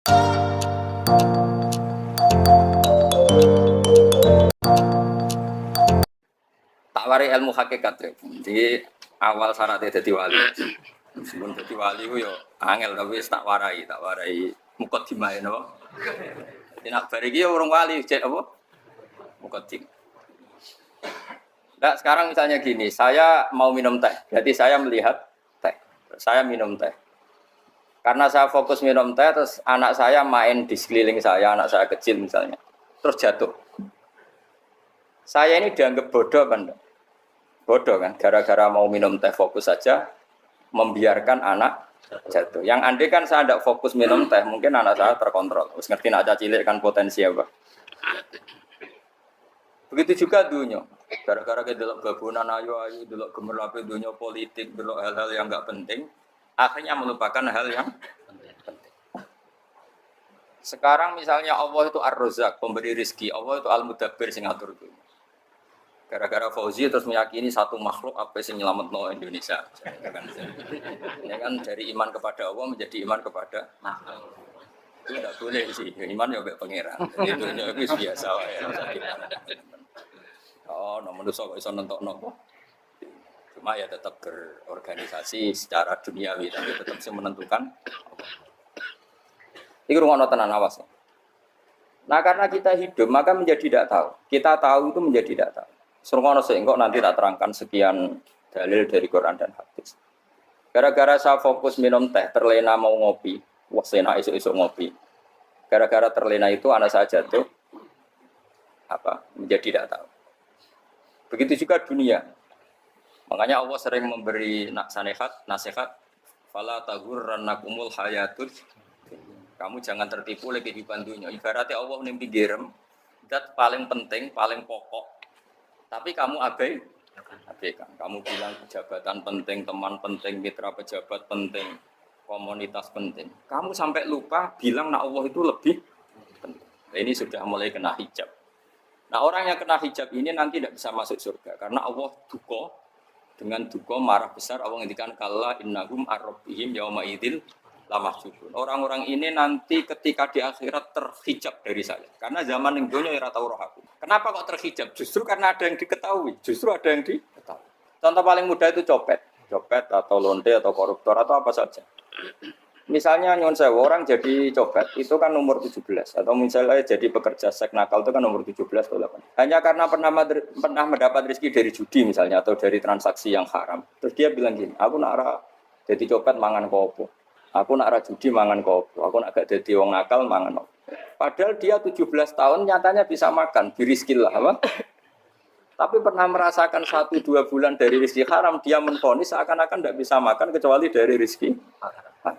Tak wari ilmu hakikat ya. Jadi awal syaratnya jadi wali. Sebelum jadi wali ku yo angel tapi tak warai mukadimah napa. Jadi nak bar iki urung wali cek apa? Mukadim. Nah, sekarang misalnya gini, saya mau minum teh. Berarti saya melihat teh. Saya minum teh. Karena saya fokus minum teh, terus anak saya main di sekeliling saya, anak saya kecil misalnya. Terus jatuh. Saya ini dianggap bodoh kan? Bodoh kan? Gara-gara mau minum teh fokus saja, membiarkan anak jatuh. Yang andai kan saya tidak fokus minum teh, mungkin anak saya terkontrol. Terus ngerti nak cilik kan potensi apa? Begitu juga dunia. Gara-gara kita delok babunan ayu-ayu, delok gemerlape dunia politik, delok hal-hal yang enggak penting, akhirnya melupakan hal yang penting. Sekarang misalnya Allah itu Ar-Razzaq, pemberi rezeki, Allah itu Al-Mudabbir sing ngatur dunia. Gara-gara Fauzi terus meyakini satu makhluk apa sing nyelametno Indonesia. Ya kan dari iman kepada Allah menjadi iman kepada makhluk. Itu tidak boleh sih, iman ya mbek pangeran. Jadi dunia itu biasa wae. Oh, no manusia kok iso nentokno. Cuma ya tetap berorganisasi secara duniawi tapi tetap sih menentukan. Iki rungono tenan awas. Nah, karena kita hidup maka menjadi tidak tahu. Kita tahu itu menjadi tidak tahu. Rungono sik engko nanti tak terangkan sekian dalil dari Quran dan hadis. Gara-gara saya fokus minum teh, terlena mau ngopi. Wah, enak esuk-esuk ngopi. Gara-gara terlena itu anak saya jatuh. Menjadi tidak tahu. Begitu juga dunia. Makanya Allah sering memberi nasihat, fala taghurrannakumul hayatud. Kamu jangan tertipu oleh kehidupan dunia. Ibaratnya Allah ning pinggirem, zat paling penting, paling pokok. Tapi kamu abaikan. Kamu bilang jabatan penting, teman penting, mitra pejabat penting, komunitas penting. Kamu sampai lupa bilang nak Allah itu lebih penting. Nah, ini sudah mulai kena hijab. Nah, orang yang kena hijab ini nanti tidak bisa masuk surga karena Allah duka dengan duka marah besar. Allah ngendikan kalla innahum ar-rabbihim yauma idzil lamahjubun. Orang-orang ini nanti ketika di akhirat terhijab dari saya. Karena zaman yang dunia ora tau roh aku. Kenapa kok terhijab? Justru karena ada yang diketahui. Justru ada yang diketahui. Contoh paling mudah itu copet atau lonte atau koruptor atau apa saja. Misalnya nyuwun sewu orang jadi copet itu kan umur 17 atau misalnya jadi pekerja seks nakal itu kan umur 17 atau 8. Hanya karena pernah mendapat rezeki dari judi misalnya atau dari transaksi yang haram. Terus dia bilang gini, aku nak jadi copet mangan kopo. Aku nak judi mangan kopo. Aku nak gak jadi wong nakal mangan kopo. Padahal dia 17 tahun nyatanya bisa makan, birizkil lah apa? Tapi pernah merasakan 1-2 bulan dari rezeki haram, dia menvonis seakan-akan tidak bisa makan kecuali dari rezeki haram.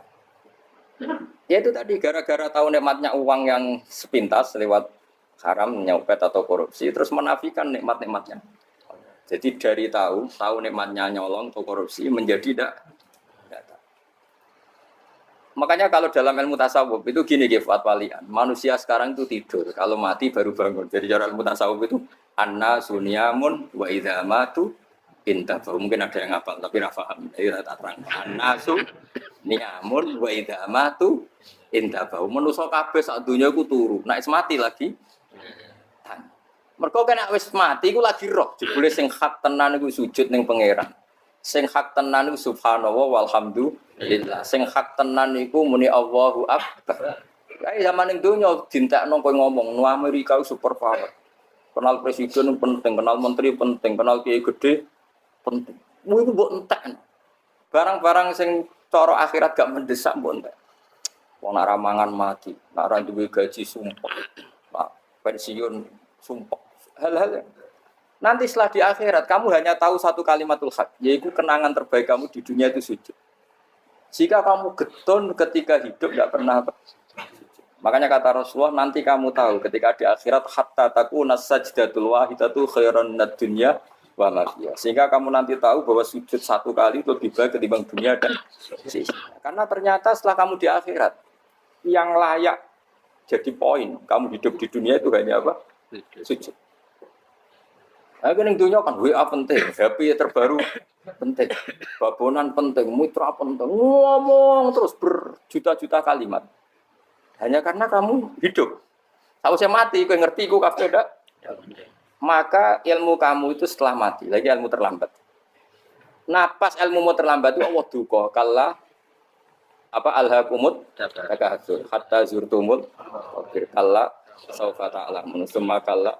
Ya itu tadi gara-gara tahu nikmatnya uang yang sepintas lewat haram, nyopet atau korupsi, terus menafikan nikmat-nikmatnya. Jadi dari tahu nikmatnya nyolong atau korupsi menjadi tidak tahu. Makanya kalau dalam ilmu tasawuf itu gini Gifat walian, manusia sekarang itu tidur, kalau mati baru bangun. Jadi cara ilmu tasawuf itu anna sunyamun wa idza matu intafa. Mungkin ada yang hafal tapi enggak paham. Jadi tak terang. Annasu niamun wa idza matu intafa. Manusa kabeh sak donya iku turu. Nek mati lagi mergo kena wis mati iku lagi roh. Jebule sing hak tenan iku sujud ning pangeran. Sing hak tenan iku subhanallah walhamdulillah. Sing hak tenan iku muni Allahu akbar. Kae zaman ning donya dintekno kowe ngomong no Amerika super power. Kenal presiden penting, kenal menteri penting, kenal kiai gede penting. Mu iku mbok entek. Barang-barang sing cara akhirat gak mendesak mbok entek. Wong nek mangan mati, nek ora duwe gaji sumpah. Pak pensiun sumpah. Hal-hal nanti setelah di akhirat kamu hanya tahu satu kalimatul haq, yaitu kenangan terbaik kamu di dunia itu sujud. Jika kamu getun ketika hidup enggak pernah sujud. Makanya kata Rasulullah nanti kamu tahu ketika di akhirat hatta takuna sajdatul wahidatu khairan minad dunya wa ma fiha. Sehingga kamu nanti tahu bahwa sujud satu kali itu lebih baik ketimbang dunia dan karena ternyata setelah kamu di akhirat yang layak jadi poin kamu hidup di dunia itu hanya apa? Sujud. Nah, kan yang dunia kan WA penting, HP terbaru penting, babonan penting, mitra penting, ngomong terus berjuta-juta kalimat. Hanya karena kamu hidup. Sausé mati, kowe ngerti iku kabeh ndak? Maka ilmu kamu itu setelah mati, lagi ilmu terlambat. Nah, pas ilmu mau terlambat itu Allah duka kalla apa alhaqumut takatsur hatta zurtumul maqabir kalla saufa ta'lamun summa kalla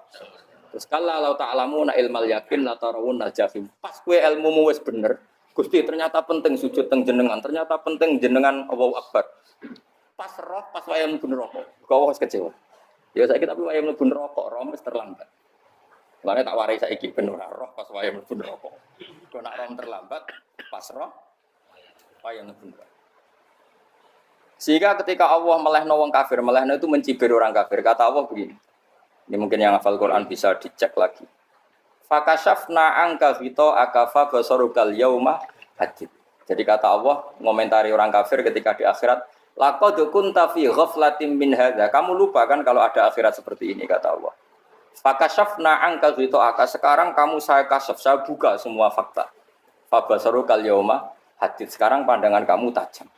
terus kalla law ta'lamuna ilmal yakin la tarawun jahim. Pas kowe ilmumu wis bener, Gusti ternyata penting sujud teng jenengan, ternyata penting jenengan Allahu Akbar. Pas roh, pas wayah mlebu neraka, kok wis kecewa. Ya saiki tapi wayah mlebu neraka, roh wis terlambat. Lane tak warai saiki ben ora roh pas wayah mlebu neraka. Kok nak roh terlambat, pas roh wayah mlebu neraka. Sehingga ketika Allah melehno wong kafir, melehno itu mencibir orang kafir. Kata Allah begini. Ini mungkin yang hafal Quran bisa dicek lagi. Fakashafna angka fito akafa basarukal yauma hadid. Jadi kata Allah ngomentari orang kafir ketika di akhirat, laqad kunta fi ghaflatin min hadza. Kamu lupa kan kalau ada akhirat seperti ini kata Allah. Fakashafna angka fito aka. Sekarang kamu saya kasaf, saya buka semua fakta. Fabasarukal yauma hadid. Sekarang pandangan kamu tajam.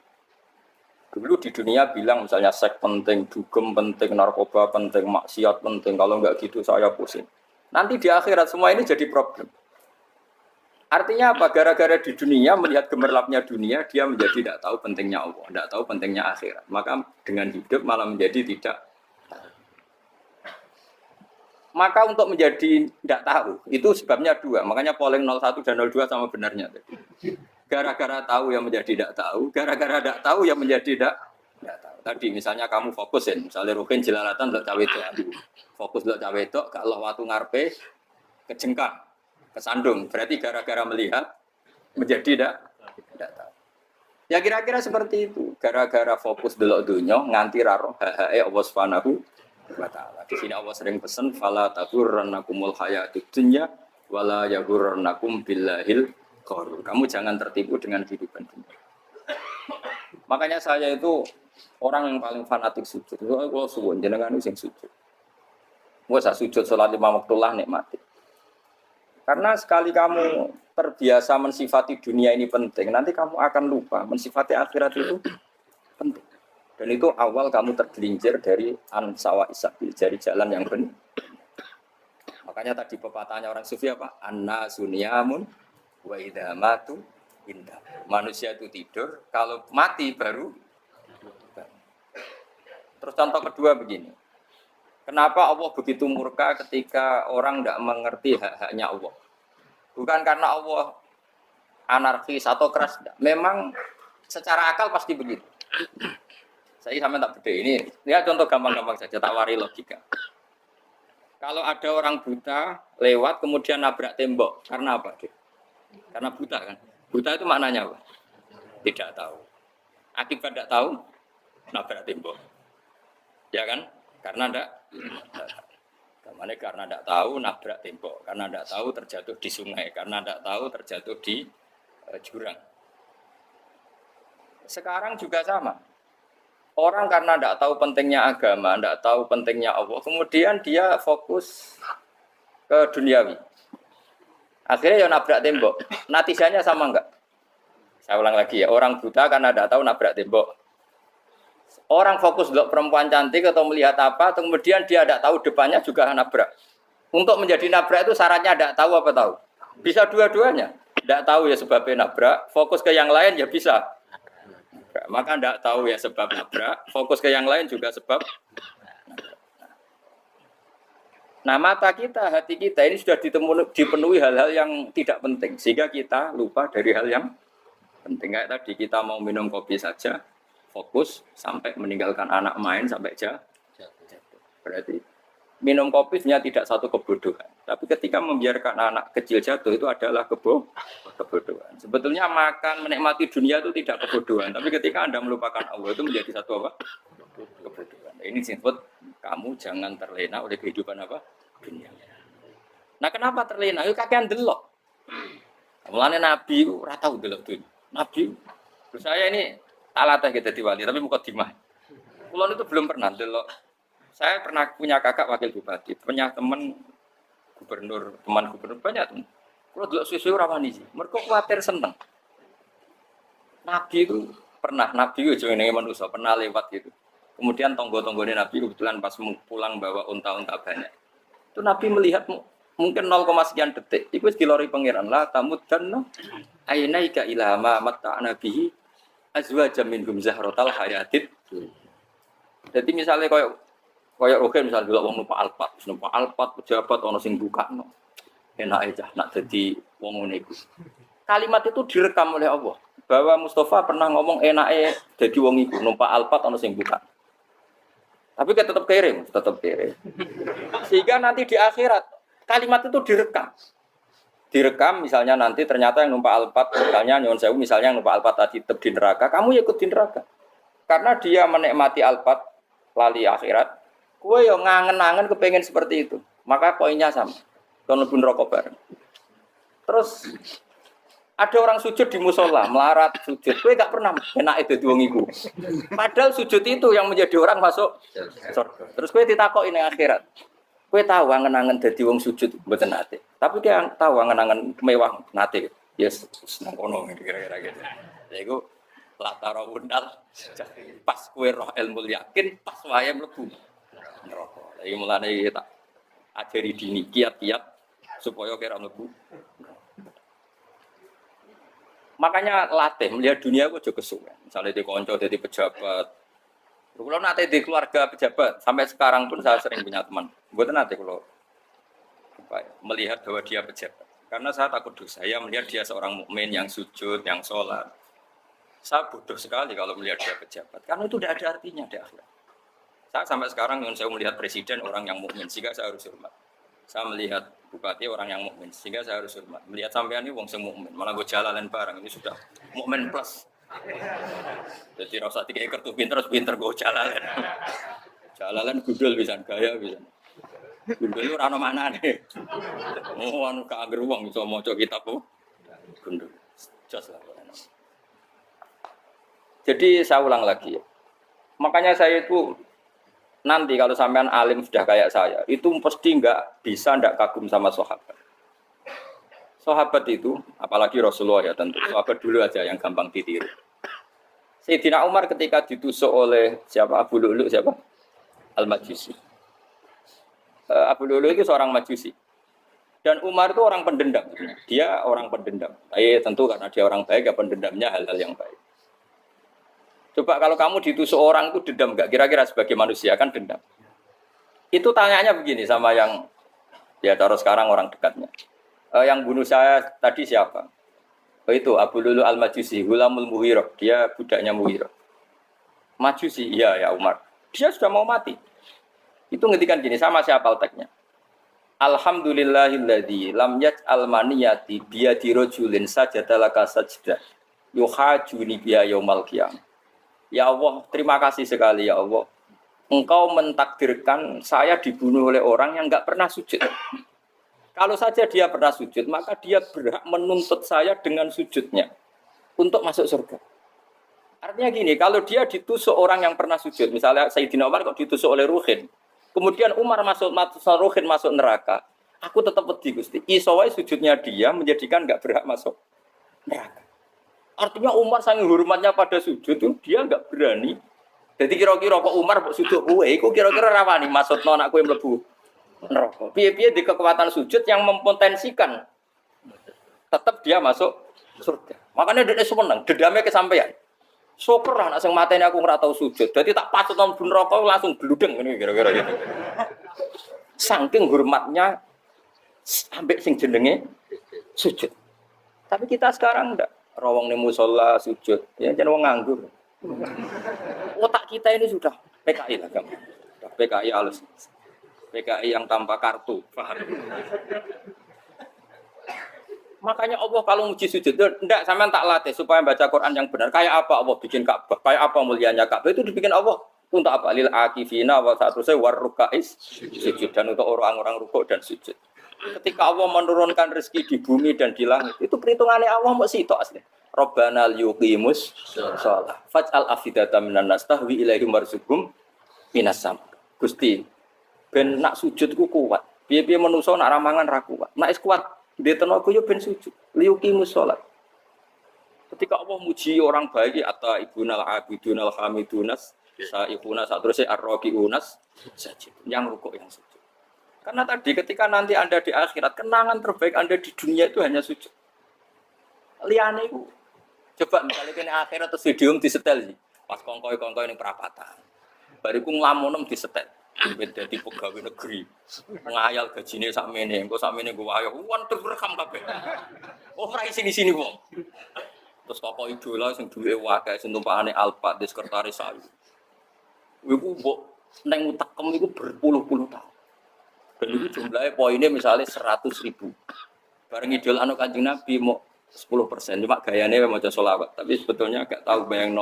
Dulu di dunia bilang misalnya seks penting, dugem penting, narkoba penting, maksiat penting. Kalau enggak gitu saya pusing. Nanti di akhirat semua ini jadi problem. Artinya apa? Gara-gara di dunia melihat gemerlapnya dunia, dia menjadi tidak tahu pentingnya Allah, tidak tahu pentingnya akhirat. Maka dengan hidup malah menjadi tidak tahu. Maka untuk menjadi tidak tahu, itu sebabnya dua. Makanya polling 01 dan 02 sama benarnya. Gara-gara tahu yang menjadi tidak tahu, gara-gara tidak tahu yang menjadi tidak tahu. Tadi misalnya kamu fokusin, misalnya Rukin jelalatan untuk cawe itu, fokus untuk cawe itu, kalau waktu ngarepe kejengkang, kesandung, berarti gara-gara melihat menjadi tidak tahu. Ya kira-kira seperti itu, gara-gara fokus delok dunya nganti raro hae Allah Subhanahu wa taala. Di sini Allah sering pesan fala taghurrannakumul hayatud dunya wala yaghurrannakum billahil ghurur. Kamu jangan tertipu dengan kehidupan dunia. Makanya saya itu orang yang paling fanatik sujud. Kalau suwun jenengan sing sujud. Gua sujud salat 5 waktu lah nikmati. Karena sekali kamu terbiasa mensifati dunia ini penting, nanti kamu akan lupa mensifati akhirat itu penting. Dan itu awal kamu tergelincir dari ansawa isabil, dari jalan yang benar. Makanya tadi pepatahnya orang sufi apa? Anna sunyamun wa idza matu indah. Manusia itu tidur, kalau mati baru. Terus contoh kedua begini. Kenapa Allah begitu murka ketika orang tidak mengerti hak-haknya Allah? Bukan karena Allah anarkis atau keras. Memang secara akal pasti begitu. Saya sampai tak beda ini. Ya contoh gampang-gampang saja, tak wari logika. Kalau ada orang buta lewat kemudian nabrak tembok, karena apa? Karena buta kan. Buta itu maknanya apa? Tidak tahu. Akibat tidak tahu, nabrak tembok. Ya kan? Karena tidak karena tidak tahu nabrak tembok, karena tidak tahu terjatuh di sungai, karena tidak tahu terjatuh di jurang. Sekarang juga sama. Orang karena tidak tahu pentingnya agama, tidak tahu pentingnya Allah, kemudian dia fokus ke duniawi. Akhirnya ya nabrak tembok. Natijanya sama enggak? Saya ulang lagi ya, orang buta karena tidak tahu nabrak tembok. Orang fokus untuk perempuan cantik atau melihat apa, kemudian dia tidak tahu depannya juga nabrak. Untuk menjadi nabrak itu syaratnya tidak tahu apa tahu? Bisa dua-duanya. Tidak tahu ya sebabnya nabrak, fokus ke yang lain ya bisa. Maka tidak tahu ya sebab nabrak, fokus ke yang lain juga sebab nabrak. Nah mata kita, hati kita ini sudah dipenuhi hal-hal yang tidak penting. Sehingga kita lupa dari hal yang penting. Kayak tadi kita mau minum kopi saja, fokus sampai meninggalkan anak main sampai jatuh. Berarti minum kopi sebenarnya tidak satu kebodohan. Tapi ketika membiarkan anak kecil jatuh itu adalah kebodohan. Sebetulnya makan menikmati dunia itu tidak kebodohan. Tapi ketika Anda melupakan Allah itu menjadi satu apa? Kebodohan. Ini disebut kamu jangan terlena oleh kehidupan apa? Dunia. Nah kenapa terlena? Itu kakean delok. Mulane Nabi ora tau delok dunia. Nabi saya ini alatnya kita diwali, tapi muka dimah. Kulon itu belum pernah delok. Saya pernah punya kakak wakil bupati, punya teman gubernur banyak tuh. Kalau delok susu rawani sih, mereka khawatir seneng. Nabi itu pernah, Nabi itu jenenge manusia pernah lewat gitu. Kemudian tonggo-tonggone Nabi kebetulan pas pulang bawa unta-unta banyak. Itu Nabi melihat mungkin 0, sekian detik. Iku wis dilori pangeran la tamuddanna ainaika ila ma matta'na bihi azwajam minhum zahratal hayatid. Jadi misalnya koyo rogen misalnya delok wong numpak Alphard pejabat ana sing bukakno. Enake cah nak dadi wong ngene iku. Kalimat itu direkam oleh Allah bahwa Mustafa pernah ngomong enake dadi wong iku numpak Alphard ana sing buka. Tapi kan tetap kere. Sehingga nanti di akhirat kalimat itu direkam misalnya nanti ternyata yang numpak Alphard misalnya nyuwun sewu misalnya yang numpak Alphard tadi tetap di neraka, kamu ya ikut di neraka. Karena dia menikmati Alphard lali akhirat, kowe yo ngangen-angen kepengen seperti itu. Maka poinnya sama. Kon mlebu neraka bareng. Terus ada orang sujud di musola, melarat sujud. Kowe gak pernah enake dadi wong iku. Padahal sujud itu yang menjadi orang masuk surga. Terus kowe ditakoki ning akhirat. Kowe tahu angen-angen dadi wong sujud mboten nate. Tapi dia tahu angen-angen mewah nate. Yes, nang kono kira-kira gitu. Ya iku latara undal pas kowe roh ilmu yakin pas wae mlebu neraka. Iki mulane tak ajari dini kiat-kiat supaya kira mlebu. Makanya latih melihat dunia kok aja kesuwen. Misalnya di konco jadi pejabat. Kalau nanti di keluarga pejabat sampai sekarang pun saya sering punya teman. Buat nanti kalau melihat bahwa dia pejabat. Karena saya takut dosa. Saya melihat dia seorang mukmin yang sujud, yang sholat. Saya bodoh sekali kalau melihat dia pejabat. Karena itu tidak ada artinya di akhirat. Saya sampai sekarang saya melihat presiden orang yang mukmin, sehingga saya harus hormat. Saya melihat bupati orang yang mukmin, sehingga saya harus hormat. Melihat sampean ini wong sing mukmin, malah gue jalalan barang ini sudah mukmin plus. Jadi rasa 3 kartu pinter gue jalalan. Jalalan gudul bisa gaya bisa. Gundul itu rano mana nih? Oh, anu keager wong iso maca kitab kok. Gundul. Jos lah. Jadi saya ulang lagi ya. Makanya saya itu nanti kalau sampean alim sudah kayak saya, itu pasti enggak kagum sama sahabat. Sahabat itu, apalagi Rasulullah ya tentu. Sahabat dulu aja yang gampang ditiru. Sayyidina Umar ketika ditusuk oleh siapa? Abu Lu'lu' siapa? Al-Majusi. Abu Lu'lu' itu seorang Majusi. Dan Umar itu orang pendendam. Dia orang pendendam. Tapi tentu karena dia orang baik, ya pendendamnya hal-hal yang baik. Coba kalau kamu ditusuk orang itu dendam enggak? Kira-kira sebagai manusia kan dendam. Itu tanyanya begini sama yang ya taruh sekarang orang dekatnya. Yang bunuh saya tadi siapa? Itu Abu Lu'lu' Al-Majusi, Hulamul Muhirah. Dia budaknya Muhirah. Majusi, iya ya Umar. Dia sudah mau mati. Itu ngetikan gini, sama siapa alteknya. Alhamdulillahilladzi lam yaj'al maniyati biyadi rajulin sajadalaka sajdah yuhajuni biya yaumal qiyamah. Ya Allah, terima kasih sekali ya Allah. Engkau mentakdirkan saya dibunuh oleh orang yang enggak pernah sujud. Kalau saja dia pernah sujud, maka dia berhak menuntut saya dengan sujudnya untuk masuk surga. Artinya gini, kalau dia ditusuk orang yang pernah sujud, misalnya Sayyidina Umar kok ditusuk oleh Ruhin, kemudian Umar Ruhin masuk neraka, aku tetap wedi Gusti. Isowai sujudnya dia menjadikan enggak berhak masuk neraka. Artinya Umar saking hormatnya pada sujud itu dia enggak berani. Jadi kira-kira kok Umar sujud kowe, iku kira-kira rawani maksudno anak kowe mlebu neraka. Piye-piye di kekuatan sujud yang mempotensikan tetap dia masuk surga. Makanya dia seneng, dendamnya kesampaian. Syukur lah anak sing mateni aku ora tau sujud. Dadi tak patut nang neraka langsung bludeng ngene kira-kira gitu. Saking hormatnya sampai sing jenenge sujud. Tapi kita sekarang enggak. Rawang ning musala sujud, ya jeneng wong nganggur. Otak kita ini sudah PKI lah kamu. PKI halus. PKI yang tanpa kartu, paham? Makanya Allah kalau muji sujud, enggak sampean tak latih supaya baca Quran yang benar. Kayak apa Allah bikin Ka'bah? Kayak apa mulianya Ka'bah? Itu dibikin Allah untuk apa? Lil akifina wa satrusai warrukais sujud, dan untuk orang-orang rukuk dan sujud. Ketika Allah menurunkan rezeki di bumi dan di langit, itu perhitungannya Allah mau sitok asli. Rabbana liyuqimus shalah faj'al afidatan minan nas tahwi ilaihim warzuqhum minas sam. Gusti, ben nak sujud ku kuat. Piye-piye manusa nak ramangan ra kuat. Nak is kuat, ndek tenaga yo ben sujud. Liyuqimus shalah. Ketika Allah muji orang baik atau ibunal abidunal hamidunas Saifuna satrusé ar-raqiunas sajid. Yang rukuk yang sujud. Karena tadi ketika nanti Anda di akhirat, kenangan terbaik Anda di dunia itu hanya sujud. Liyane iku coba misalnya kene akhirat terus video disetel sih. Pas kongkoi-kongkoi ning perapatan. Bariku nglamunem disetel. Beda di pegawai negeri. Ngayal gajine sakmene, engko sakmene go wayo. Wan direkam kabeh. Oh ora sini-sini wong. Terus tokoh idola sing duwe wae sing tumpakane Alphard di sekretaris saya. Iku mbok neng utekem iku berpuluh-puluh tahun. Dan itu jumlahnya poinnya misalnya 100.000. Bareng idol anu Kanjeng Nabi mau 10%. Cuma gayanya mau sholawat. Tapi sebetulnya agak tahu bayang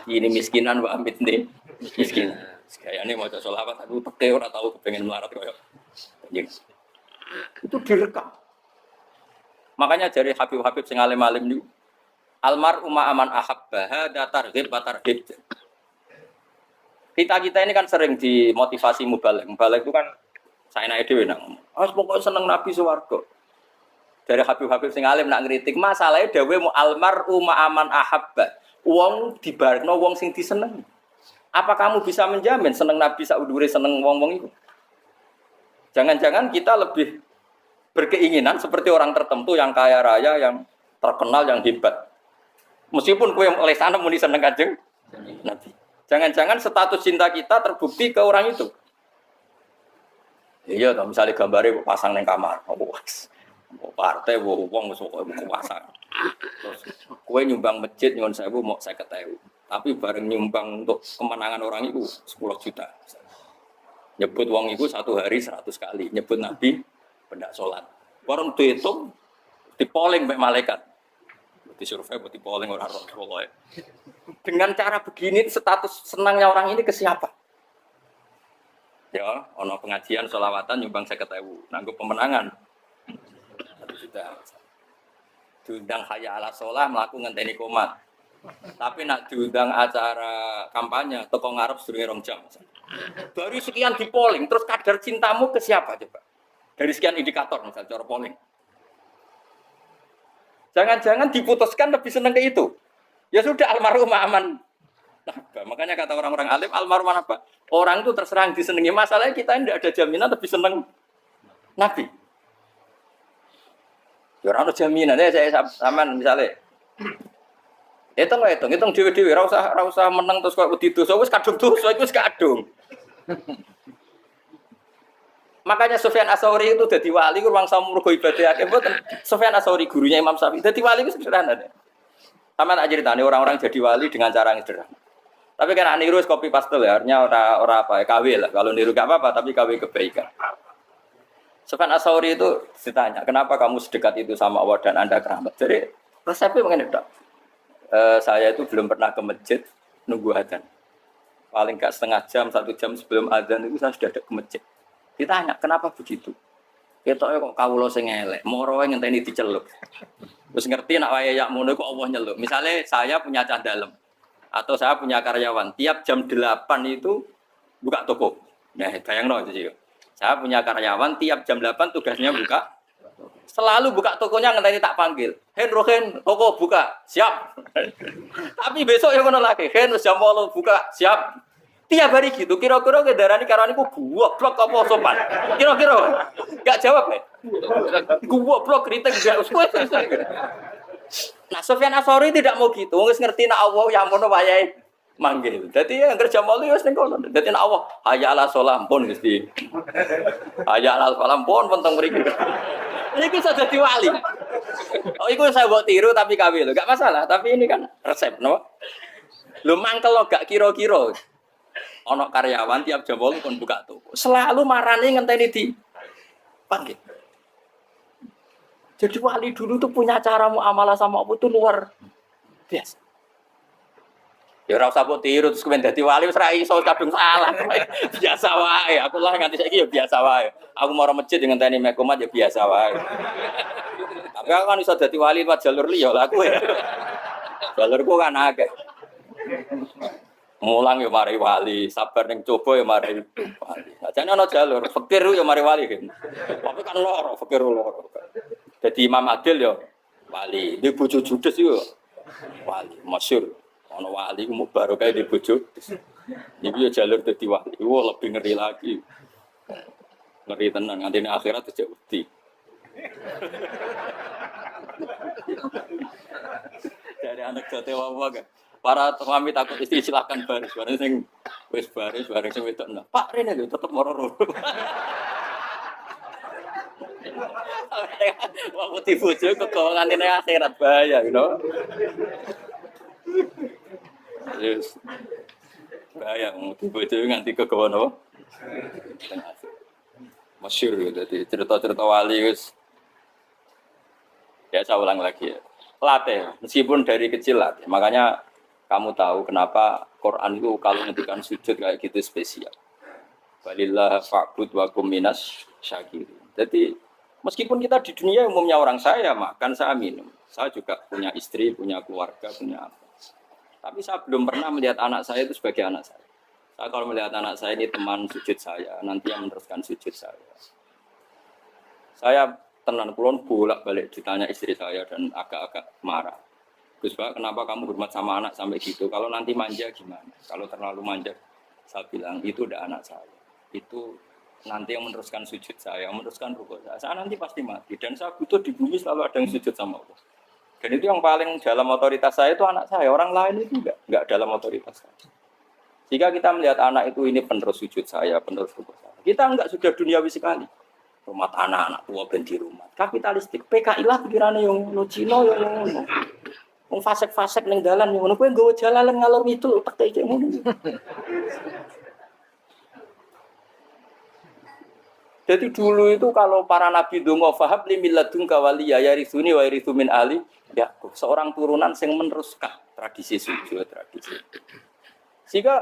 ini miskinan wa amit nih miskin. Gayanya mau sholawat. Aku teke ora tahu kepengen melarat koyo. Itu direkam. Makanya dari Habib-habib sing alim-alim niku almar umma aman ahabba hada targhib wa tarhib. Kita ini kan sering dimotivasi mubalek. Mubalek itu kan saya naik dhewe nang. Pokoknya seneng Nabi swarga. Dari Habib-habib sing alim nak ngritik masalahnya dhewe mu almar umma aman ahabba. Wong dibarekno wong sing disenengi. Apa kamu bisa menjamin seneng Nabi sak udure seneng wong-wong itu? Jangan-jangan kita lebih berkeinginan seperti orang tertentu yang kaya raya, yang terkenal, yang hebat. Meskipun kowe oleh sana muni seneng Kanjeng Nabi. Jangan-jangan status cinta kita terbukti ke orang itu. Iya, toh misalnya gambarnya pasang neng kamar, partai, wong wis pokoke pasang. Terus kowe nyumbang masjid nyuwun sewu mau 50.000. Tapi bareng nyumbang untuk kemenangan orang itu 10 juta. Nyebut wong itu satu hari 100 kali, nyebut Nabi pendak salat. Bareng dihitung dipoling mbek malaikat. Disurvei buat dipoling orang pokoke. Dengan cara begini status senangnya orang ini ke siapa? Ya, ono pengajian sholawatan nyumbang 50.000, nanggo pemenangan 1 juta. Diundang hayya ala sholah mlaku ngenteni komat. Tapi nak diundang acara kampanye teko ngarep sedurunge 2 jam. Dari sekian di polling, terus kadar cintamu ke siapa coba? Dari sekian indikator misal cara polling. Jangan-jangan diputuskan lebih senang ke itu. Ya sudah almarhum aman. Nah, makanya kata orang-orang alim almarhum apa? Orang itu terserah disenangi. Masalahnya kita tidak ada jaminan lebih senang Nabi. Ya ora ono jaminan saya sampean misale. Hitung dhewe-dhewe ora usah meneng terus kok wedi dosa wis kadung dosa iku wis kadung. Makanya Sufyan Ats-Tsauri itu dadi wali ku ruang samurga ibadah akeh mboten. Sufyan Ats-Tsauri gurunya Imam Syafi'i. Dadi wali ku sederhana. Sama tak ceritane orang-orang jadi wali dengan cara yang sederhana. Tapi kan niru copy paste ya, artinya ora apa ya KW lah. Kalau niru gak apa-apa tapi KW kebaikan. Sufyan Ats-Tsauri itu ditanya, "Kenapa kamu sedekat itu sama Allah dan Anda keramat?" Jadi resepnya mengenai itu. Saya itu belum pernah ke masjid nunggu adzan. Paling gak setengah jam, 1 jam sebelum adzan itu saya sudah ada ke masjid. Ditanya, kenapa begitu? Ketoknya kok kawula sing elek, moro wae ngenteni diceluk. Terus ngerti nak wae yak ngono kok Allah nyeluk. Misalnya saya punya cah dalem atau saya punya karyawan, tiap jam 8 itu buka toko. Nah, bayangno itu sih. Saya punya karyawan tiap jam 8 tugasnya buka. Selalu buka tokonya ngenteni tak panggil. Hen, toko buka, siap. Tapi besok yang ngono lagi, Hen jam 8 buka, siap. Tiap hari gitu, kira-kira kedarani karaniku goblok apa sopan? Kira-kira enggak jawab ya? Goblok kritik enggak usah. Nah, Sufyan Ats-Tsauri tidak mau gitu. Wis ngerti nek Allah ya mono wayahe manggil. Dadi ya kerja mali wis ning kono. Dadi nek Allah hayya ala shalah pun Gusti. Hayya ala shalah pun teng mriki. Iku sudah dadi wali. Oh, iku saya buat tiru tapi kawe lho, enggak masalah, tapi ini kan resep, no? Lho mangkel lo gak kira-kira. Ono karyawan tiap jam 8 pun buka toko. Selalu marani ngenteni di panggil. Jadi wali dulu tuh punya cara muamalah sama Allah tuh luar biasa. Ya ora usah mbok tiru terus kemen dadi wali wis ra iso kadung salah. Biasa wae. Aku lah nganti saiki ya biasa wae. Aku mau masjid ngenteni mekomat ya biasa wae. Tapi aku kan iso dadi wali lewat jalur liya lah aku ya. Jalurku kan akeh. Mulang ya mari wali, sabar ning coba ya mari wali. Ajane ana jalur, fikir ya mari wali kan. Tapi kan loro, fikir loro. Dadi Imam Adil ya wali, di bojo judes yo wali, masyhur. Ana wali ku barokah di bojo. Iku ya jalur dadi wali. Wah lebih ngeri lagi. Ngeri tenan ngantene akhirat aja wedi. Dari anak jote wawa kan. Para suami takut istri silakan baris. Bareng sing wis baris bareng sing wedok. Nah, Pak Rene lho tetep moro-moro. Wong dibojo kegongan ini akhirat bahaya, you know. Yes. Bahaya wong dibojo nganti kegongan apa? Masyhur gitu. Jadi cerita-cerita wali wis. Ya saya ulang lagi ya. Latih, meskipun dari kecil latih. Makanya kamu tahu kenapa Quran itu kalau ngendikan sujud kayak gitu spesial. Walillah fa'bud wa kum minas syakirin. Jadi meskipun kita di dunia umumnya orang saya makan, saya minum. Saya juga punya istri, punya keluarga, punya apa. Tapi saya belum pernah melihat anak saya itu sebagai anak saya. Saya kalau melihat anak saya ini teman sujud saya, nanti yang meneruskan sujud saya. Saya tenan kulon bolak-balik ditanya istri saya dan agak-agak marah. Gus Pak, kenapa kamu hormat sama anak sampai gitu? Kalau nanti manja gimana? Kalau terlalu manja, saya bilang itu udah anak saya. Itu nanti yang meneruskan sujud saya, yang meneruskan rukuk saya. Saya nanti pasti mati dan saya butuh di bumi selalu ada yang sujud sama Allah. Dan itu yang paling dalam otoritas saya itu anak saya. Orang lain itu enggak dalam otoritas saya. Jika kita melihat anak itu ini penerus sujud saya, penerus rukuk saya. Kita enggak sudah duniawi sekali. Rumah anak tua ben di rumah. Kapitalistik. PKI lah pikirannya yang no Cino yang ngono. Wong fasek-fasek ning dalan ngono kowe nggawa jalalan ngalor ngidul utek kayak ngono. Jadi dulu itu kalau para nabi donga fahab li milladun kawaliya yarithuni wa yarithu min ali ya seorang turunan sing meneruskan tradisi sujud tradisi. Sehingga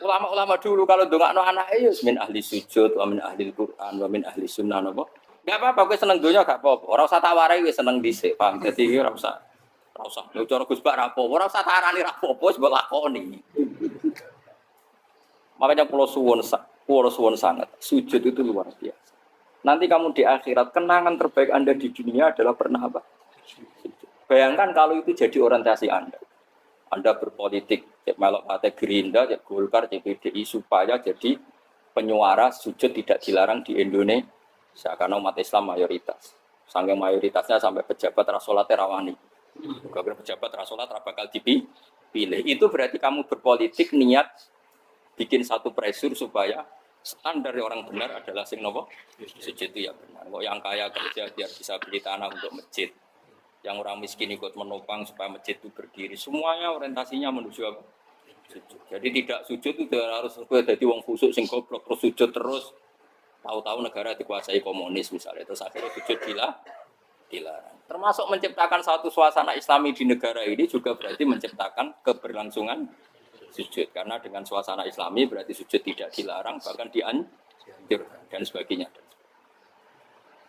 ulama-ulama dulu kalau ndongakno anake ya min ahli sujud wa min ahli Quran wa min ahli sunnah napa. Enggak apa-apa kowe seneng donya gak apa-apa. Ora usah tawarai wis seneng dhisik, paham. Dadi ora usah. Ora usah. Lho cara Gus Bak ra apa, ora usah tarani ra apa-apa wis mbok lakoni. Makanya pulau suwon sangat. Sujud itu luar biasa. Nanti kamu di akhirat, kenangan terbaik Anda di dunia adalah pernah apa? Sujud. Bayangkan kalau itu jadi orientasi Anda. Anda berpolitik, cek melok partai Gerindra, cek Golkar, cek PDI, supaya jadi penyuara sujud tidak dilarang di Indonesia. Karena umat Islam mayoritas. Saking mayoritasnya sampai pejabat rasolat terawani. Kalau pejabat rasolat bakal dipilih. Itu berarti kamu berpolitik niat bikin satu pressure supaya standar orang benar adalah sing nopo sujud itu ya benar. Kok yang kaya kerja biar bisa beli tanah untuk masjid, yang orang miskin ikut menopang supaya masjid itu berdiri. Semuanya orientasinya menuju apa? Sujud. Jadi tidak sujud itu harus jadi wong khusuk sing goblok terus sujud terus. Tahu-tahu negara dikuasai komunis misalnya terus akhirnya sujud dilarang. Termasuk menciptakan satu suasana Islami di negara ini juga berarti menciptakan keberlangsungan sujud karena dengan suasana Islami berarti sujud tidak dilarang bahkan dianjurkan dan sebagainya.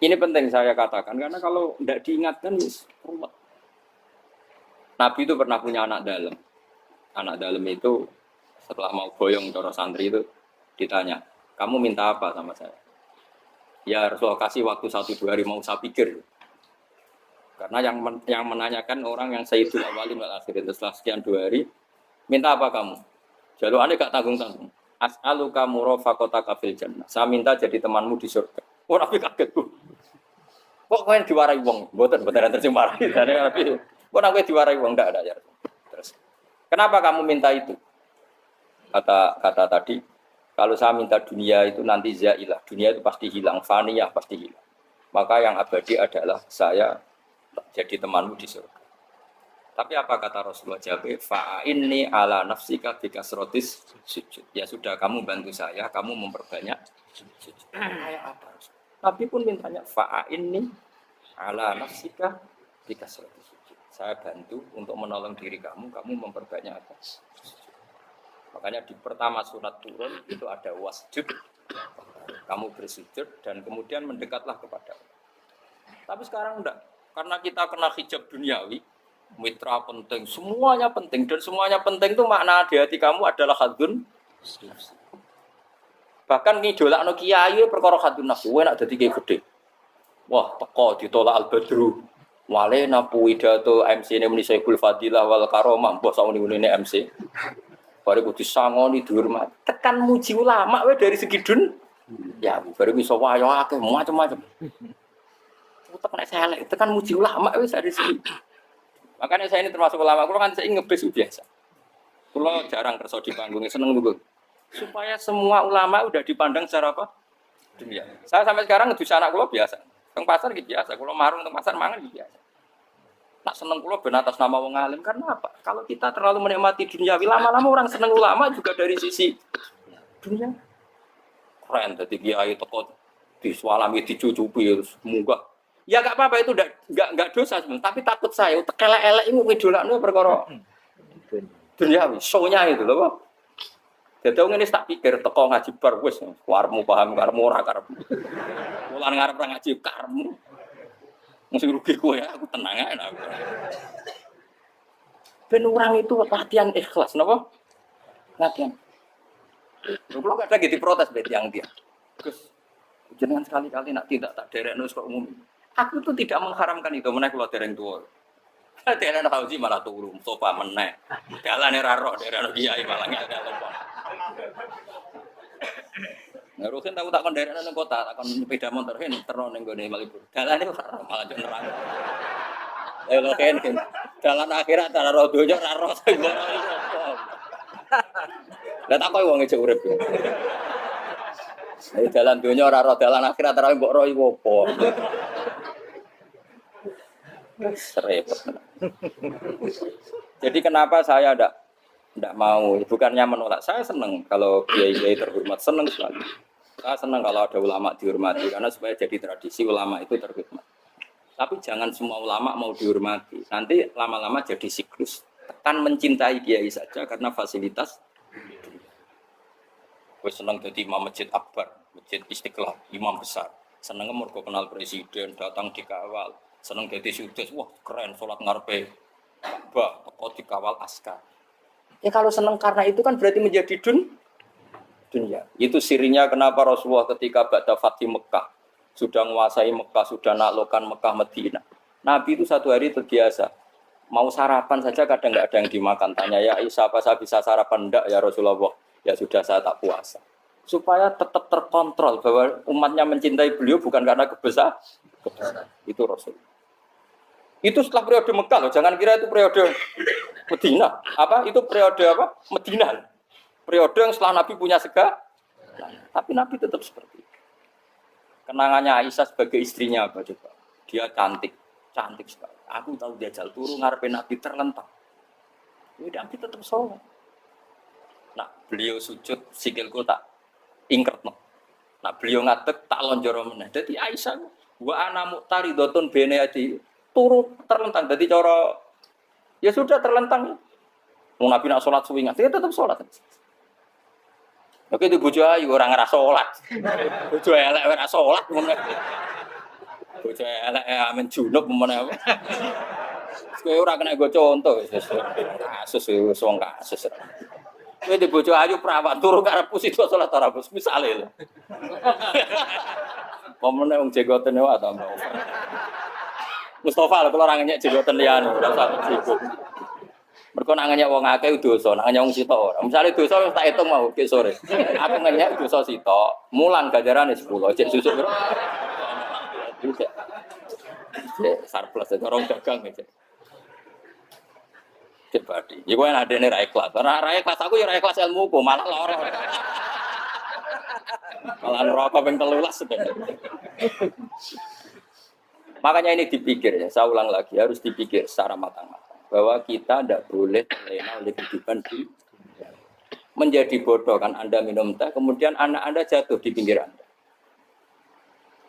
Ini penting saya katakan karena kalau tidak diingatkan ruwet. Nabi itu pernah punya anak dalam. Anak dalam itu setelah mau boyong cara santri itu ditanya, "Kamu minta apa sama saya?" Ya Rasulullah kasih waktu 1-2 hari mau saya pikir. Karena yang menanyakan orang yang Sayyidul Awwalin wal Akhirin setelah sekian 2 hari minta apa kamu? Jaluannya gak tanggung-tanggung. As'aluka murafaqataka fil jannah. Saya minta jadi temanmu di surga. Oh, Nabi kaget tuh. Kok kowe diwarai wong? Mboten terus marahi. Tapi kok kowe diwarai wong ndak ada ya. Terus. Kenapa kamu minta itu? Kata tadi, kalau saya minta dunia itu nanti zailah. Dunia itu pasti hilang, faniyah pasti hilang. Maka yang abadi adalah saya jadi temanmu di surga. Tapi apa kata Rasulullah jawab? Fa'inni ala nafsika bikasrotis sujud. Ya sudah, kamu bantu saya, kamu memperbanyak sujud. Kayak apa? Nabi pun mintanya fa'inni ala nafsika bikasrotis sujud. Saya bantu untuk menolong diri kamu, kamu memperbanyak apa? Sujud. Makanya di pertama surat turun itu ada wasjud. Kamu bersujud dan kemudian mendekatlah kepada Allah. Tapi sekarang enggak. Karena kita kena hijab duniawi. Mitra penting, semuanya penting dan semuanya penting itu makna di hati kamu adalah hadun. Bahkan ngidolakno kiai perkara hadun nafsu, enak dadi kiai gede. Wah, teko ditolak al-badru. Wale napu pidato MC ne muni Syekhul Fadilah wal Karomah, mbok sak muni-muni MC. Baru kudu disangoni dihormati. Tekan muji ulama wae dari segi ya baru iso wayo akeh macam-macam. Utek nek selek tekan muji ulama wis dari segi. Makanya saya ini termasuk ulama, kalau kan saya ngebis biasa. Kalau jarang kerja di panggung, seneng nunggu. Supaya semua ulama udah dipandang secara apa? Dunia. Saya sampai sekarang ngedus anak kulo biasa. Teng pasar gitu biasa. Kalau marung teng pasar mangan gitu biasa. Nak seneng kulo ben atas nama wong alim karena apa? Kalau kita terlalu menikmati dunia, lama-lama orang seneng ulama juga dari sisi dunia. Keren tadi kiai teko disualami dicucupi munggah. Ya enggak apa-apa itu enggak dosa sebenarnya, tapi takut saya elek-elek iku ngidolakno perkara duniawi, show-nya itu lho. Dadi wong ngene tak pikir teko ngaji bar wis karepmu paham karepmu ora karepmu. Mulan ngarep ra ngaji karepmu. Mesti rugi kowe ya, aku tenang ae aku. Ben orang itu latihan ikhlas napa? Latihan. Kalau enggak ada gitu protes bet yang dia. Terus jangan sekali-kali nak tidak tak derekno kok umum. Aku tuh tidak mengharamkan itu meneh kula dereng tuwa. Dereng Fauzi malah turu sofa meneh. Dalane ra roh dereng kiai malah ngel lomba. Ngaruhin tahu tak kon derekno nang kota, tak kon sepeda motor hen terno ning gone Malibu. Dalane ora malah yo nerang. Ayo kan dalan akhirat ora roh donya ora roh sing ngono iku apa. Lah tak koyo wong ejek urip. Ayo dalan donya ora roh dalan akhirat ora mbok roh iku apa. Repot. Jadi kenapa saya tidak mau? Bukannya menolak. Saya senang kalau kiai-kiai terhormat, senang sekali. Saya senang kalau ada ulama dihormati karena supaya jadi tradisi ulama itu terhormat. Tapi jangan semua ulama mau dihormati. Nanti lama-lama jadi siklus. Tekan mencintai kiai saja karena fasilitas. Gue senang jadi imam masjid akbar, masjid Istiqlal, imam besar. Senang mergo kenal presiden, datang dikawal. Seneng jadi sudes, wah keren sholat ngarepe Ka'bah, teko dikawal askar. Ya kalau seneng karena itu kan berarti menjadi dunia. Itu sirinya kenapa Rasulullah ketika ba'da Fathi Mekah sudah menguasai Mekah, sudah naklukkan Mekah Madinah. Nabi itu satu hari terbiasa mau sarapan saja kadang nggak ada yang dimakan. Tanya ya Aisyah apa saya bisa sarapan? Enggak ya Rasulullah. Ya sudah saya tak puasa. Supaya tetap terkontrol bahwa umatnya mencintai beliau bukan karena kebesaran. Itu Rasul. Itu setelah periode Mekah loh, jangan kira itu periode Medina. Apa? Itu periode apa? Medina. Periode yang setelah Nabi punya segala. Tapi Nabi tetap seperti itu. Kenangannya Aisyah sebagai istrinya apa coba? Dia cantik sekali. Aku tahu dia jal turu ngarepin Nabi terlentang. Ini Nabi tetap sholat. Nah, beliau sujud sikilku tak ingkert. Nah, beliau ngadeg tak lonjor meneh. Jadi Aisyah wa ana muqtaridotun bene adi turu terlentang. Jadi cara ya sudah terlentang. Wong Nabi nak salat suwingan, dia tetap salat. Oke itu bojo ayu ora ngrasa salat. Bojo elek ora salat ngono. Bojo elek amen junub meneh. Kowe ora kena go contoh kasus wis wong kasus. Kowe di bojo ayu perawan turu karepku sida salat ora bos misale lho. Pomone wong jegoten wae ta mbok. Mustafa lho kalau orang nyek jegoten liyane ora usah sibuk. Mergo nak nyek wong akeh dosa, nak nyek wong sitok ora. Misale dosa wis tak hitung mau ke sore. Aku nyek dosa sitok, mulang ganjarane 10, cek susuk piro? Cek surplus orang dagang cek. Cek badi. Iku ana dene ra ikhlas. Ora ikhlas aku ya ora ikhlas ilmuku, malah lara. Malah neraka ping 13 sebenarnya. Makanya ini dipikir ya, saya ulang lagi harus dipikir secara matang-matang bahwa kita tidak boleh terlena oleh kehidupan di menjadi bodoh kan Anda minum teh, kemudian anak Anda jatuh di pinggir Anda.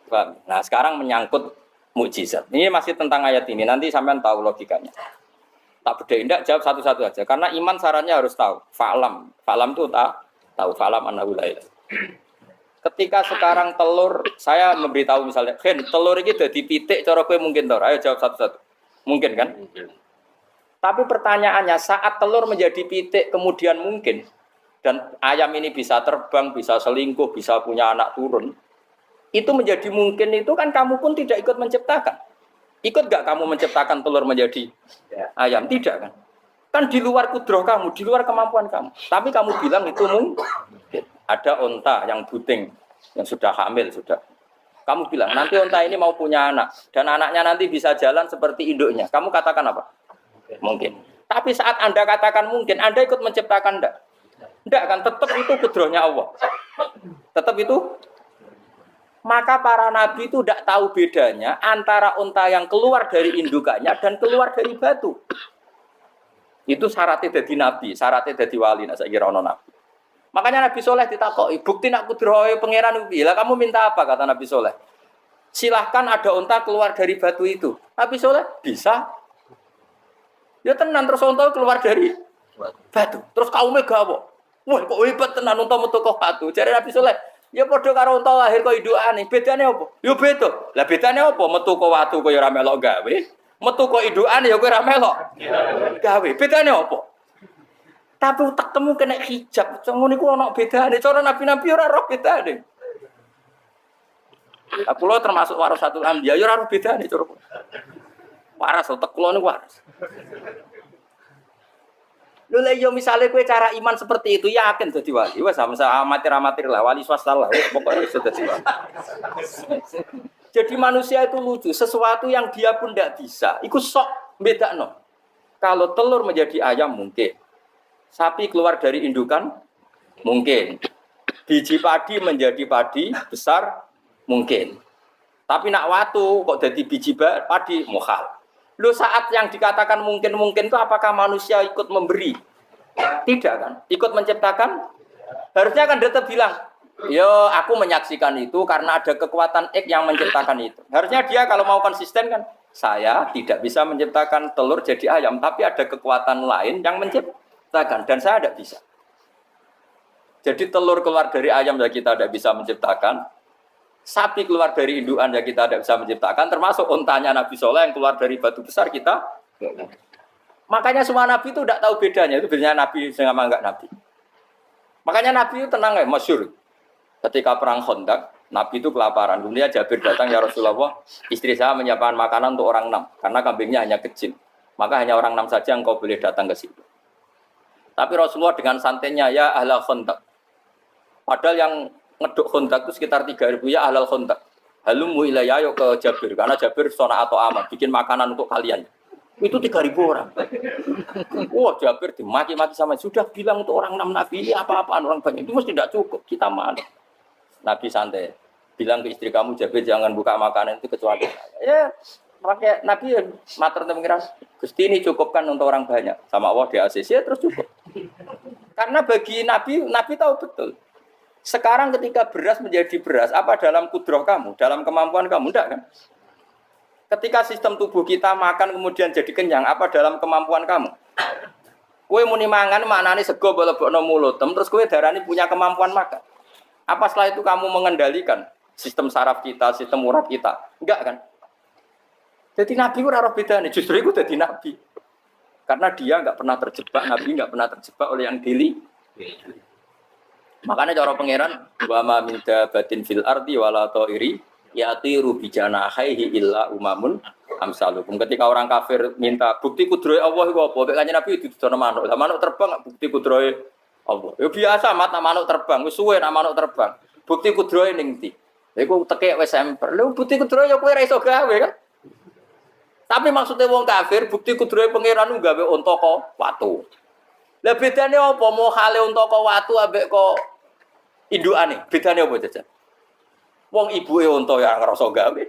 Paham? Nah sekarang menyangkut mukjizat. Ini masih tentang ayat ini, nanti sampean tahu logikanya. Tak bedain, tidak jawab satu-satu aja, karena iman sarannya harus tahu. Fa'lam itu tahu fa'lam annahu la ilaha. Ketika sekarang telur, saya memberitahu misalnya, Gen, telur ini udah dipitik, cara gue mungkin tau. Ayo jawab satu-satu. Mungkin kan? Mungkin. Tapi pertanyaannya, saat telur menjadi pitik kemudian mungkin, dan ayam ini bisa terbang, bisa selingkuh, bisa punya anak turun, itu menjadi mungkin itu kan kamu pun tidak ikut menciptakan. Ikut gak kamu menciptakan telur menjadi ayam? Tidak kan? Kan di luar kudroh kamu, di luar kemampuan kamu. Tapi kamu bilang itu mungkin. Ada onta yang buting, yang sudah hamil, sudah. Kamu bilang, nanti onta ini mau punya anak. Dan anaknya nanti bisa jalan seperti induknya. Kamu katakan apa? Mungkin. Tapi saat Anda katakan mungkin, Anda ikut menciptakan enggak? Enggak kan, tetap itu kudrohnya Allah. Tetap itu. Maka para nabi itu tidak tahu bedanya antara unta yang keluar dari indukannya dan keluar dari batu. Itu syaratnya jadi nabi, syaratnya jadi wali. Nah, saya kira ono nabi. Makanya Nabi Soleh ditakoki, bukti nak kudrohe pangeran ubi. Lah kamu minta apa, kata Nabi Soleh? Silahkan ada unta keluar dari batu itu. Nabi Soleh bisa. Ya tenan terus unta keluar dari batu. Terus kaumnya gawo. Wah kok hebat tenan unta metu kok batu. Jare Nabi Soleh, ya padha karo unta lahir kok indukane. Bedane apa? Ya beda. Lah bedane apa? Metu kok watu kok ya ora melok gawe. Metu kok indukane ya kowe ora melok gawe. Bedane apa? Tapi utak temu kena hijab. Ngono niku ana bedane. Cara nabi-nabi ora roh bedane. Aku lo termasuk warasatul anbiya ya ora roh bedane cara. Waras utek kula niku waras. Lho lha yo misale kowe cara iman seperti itu yakin dadi wali. Wes sama amatir-amatir lah wali swasta lah. Pokoknya sudah dadi wali. Jadi manusia itu lucu, sesuatu yang dia pun tidak bisa. Iku sok bedakno. Kalau telur menjadi ayam mungkin. Sapi keluar dari indukan mungkin. Biji padi menjadi padi besar mungkin. Tapi nak watu kok jadi biji padi mukhal. Lu saat yang dikatakan mungkin-mungkin itu apakah manusia ikut memberi? Tidak kan? Ikut menciptakan? Harusnya kan tetap bilang, yo aku menyaksikan itu karena ada kekuatan X yang menciptakan itu. Harusnya dia kalau mau konsisten kan, saya tidak bisa menciptakan telur jadi ayam, tapi ada kekuatan lain yang menciptakan dan saya tidak bisa. Jadi telur keluar dari ayam ya kita tidak bisa menciptakan. Sapi keluar dari indukan ya kita tidak bisa menciptakan, termasuk untanya Nabi Soleh yang keluar dari batu besar kita. Makanya semua Nabi itu tidak tahu bedanya, itu bedanya Nabi sama enggak Nabi. Makanya Nabi itu tenang ya, masyhur. Ketika perang Khandaq, Nabi itu kelaparan. Kemudian Jabir datang, ya Rasulullah, istri saya menyiapkan makanan untuk orang 6, karena kambingnya hanya kecil. Maka hanya orang 6 saja yang kau boleh datang ke situ. Tapi Rasulullah dengan santainya, ya ahla Khandaq. Padahal yang ngeduk Khandaq itu sekitar 3.000 ya ahlal Khandaq. Halumu ilayya yo ke Jabir karena Jabir sona atau amat bikin makanan untuk kalian. Itu 3.000 orang. Wah, Jabir dimaki-maki sama sudah bilang untuk orang 6 nabi ini apa-apaan orang banyak. Itu mesti tidak cukup. Kita mana? Nabi santai. Bilang ke istri kamu Jabir jangan buka makanan itu kecuali ya pakai Nabi matur pengiran. Gusti ini cukupkan untuk orang banyak. Sama Allah di ACC terus cukup. Karena bagi Nabi tahu betul. Sekarang ketika beras menjadi beras, apa dalam kudroh kamu, dalam kemampuan kamu, enggak kan? Ketika sistem tubuh kita makan kemudian jadi kenyang, apa dalam kemampuan kamu? Kue muni mangan maknane sego bolebokno mulut, terus kue darani punya kemampuan makan. Apa setelah itu kamu mengendalikan sistem saraf kita, sistem urat kita? Enggak kan? Jadi Nabi ora roh bedane, justru itu jadi Nabi. Karena dia enggak pernah terjebak, Nabi enggak pernah terjebak oleh yang dili. Makanya cara pangeran wa ma min dabatin fil ardi wala ta'iri yatiru bi janahihi illa umamun amsalukum. Ketika orang kafir minta bukti kudrohe Allah iku apa? Nek kanjeng Nabi didono manuk. Lah manuk terbang bukti kudrohe Allah. Ya biasa mat manuk terbang, wis suwe nak manuk terbang. Bukti kudrohe ning ndi? Lha iku tekek wis semper. Lha bukti kudrohe ya kowe ra iso gawe kan? Tapi maksudnya wong kafir bukti kudrohe pangeran ku gawe unta kok watu. Lah bedane apa? Mau hale unta kok watu ambek kok indukane, bedane apa jajan? Wong ibuke unta ya ngrasa gawe.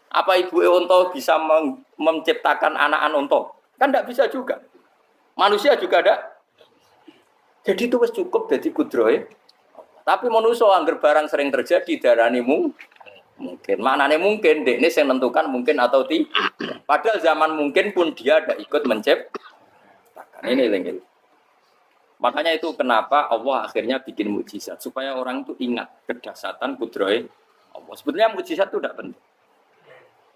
Apa ibuke unta bisa menciptakan anakan unta? Kan enggak bisa juga. Manusia juga ada. Jadi itu wis cukup dadi kudrohe. Tapi manusia angger barang sering terjadi darani mungkin. Maknane mungkin dekne sing nentukan mungkin atau tidak. Padahal zaman mungkin pun dia ada ikut menciptakan. Ini lengil. Makanya itu kenapa Allah akhirnya bikin mukjizat supaya orang itu ingat kedahsyatan kudrohe Allah. Sebetulnya mukjizat itu tidak penting.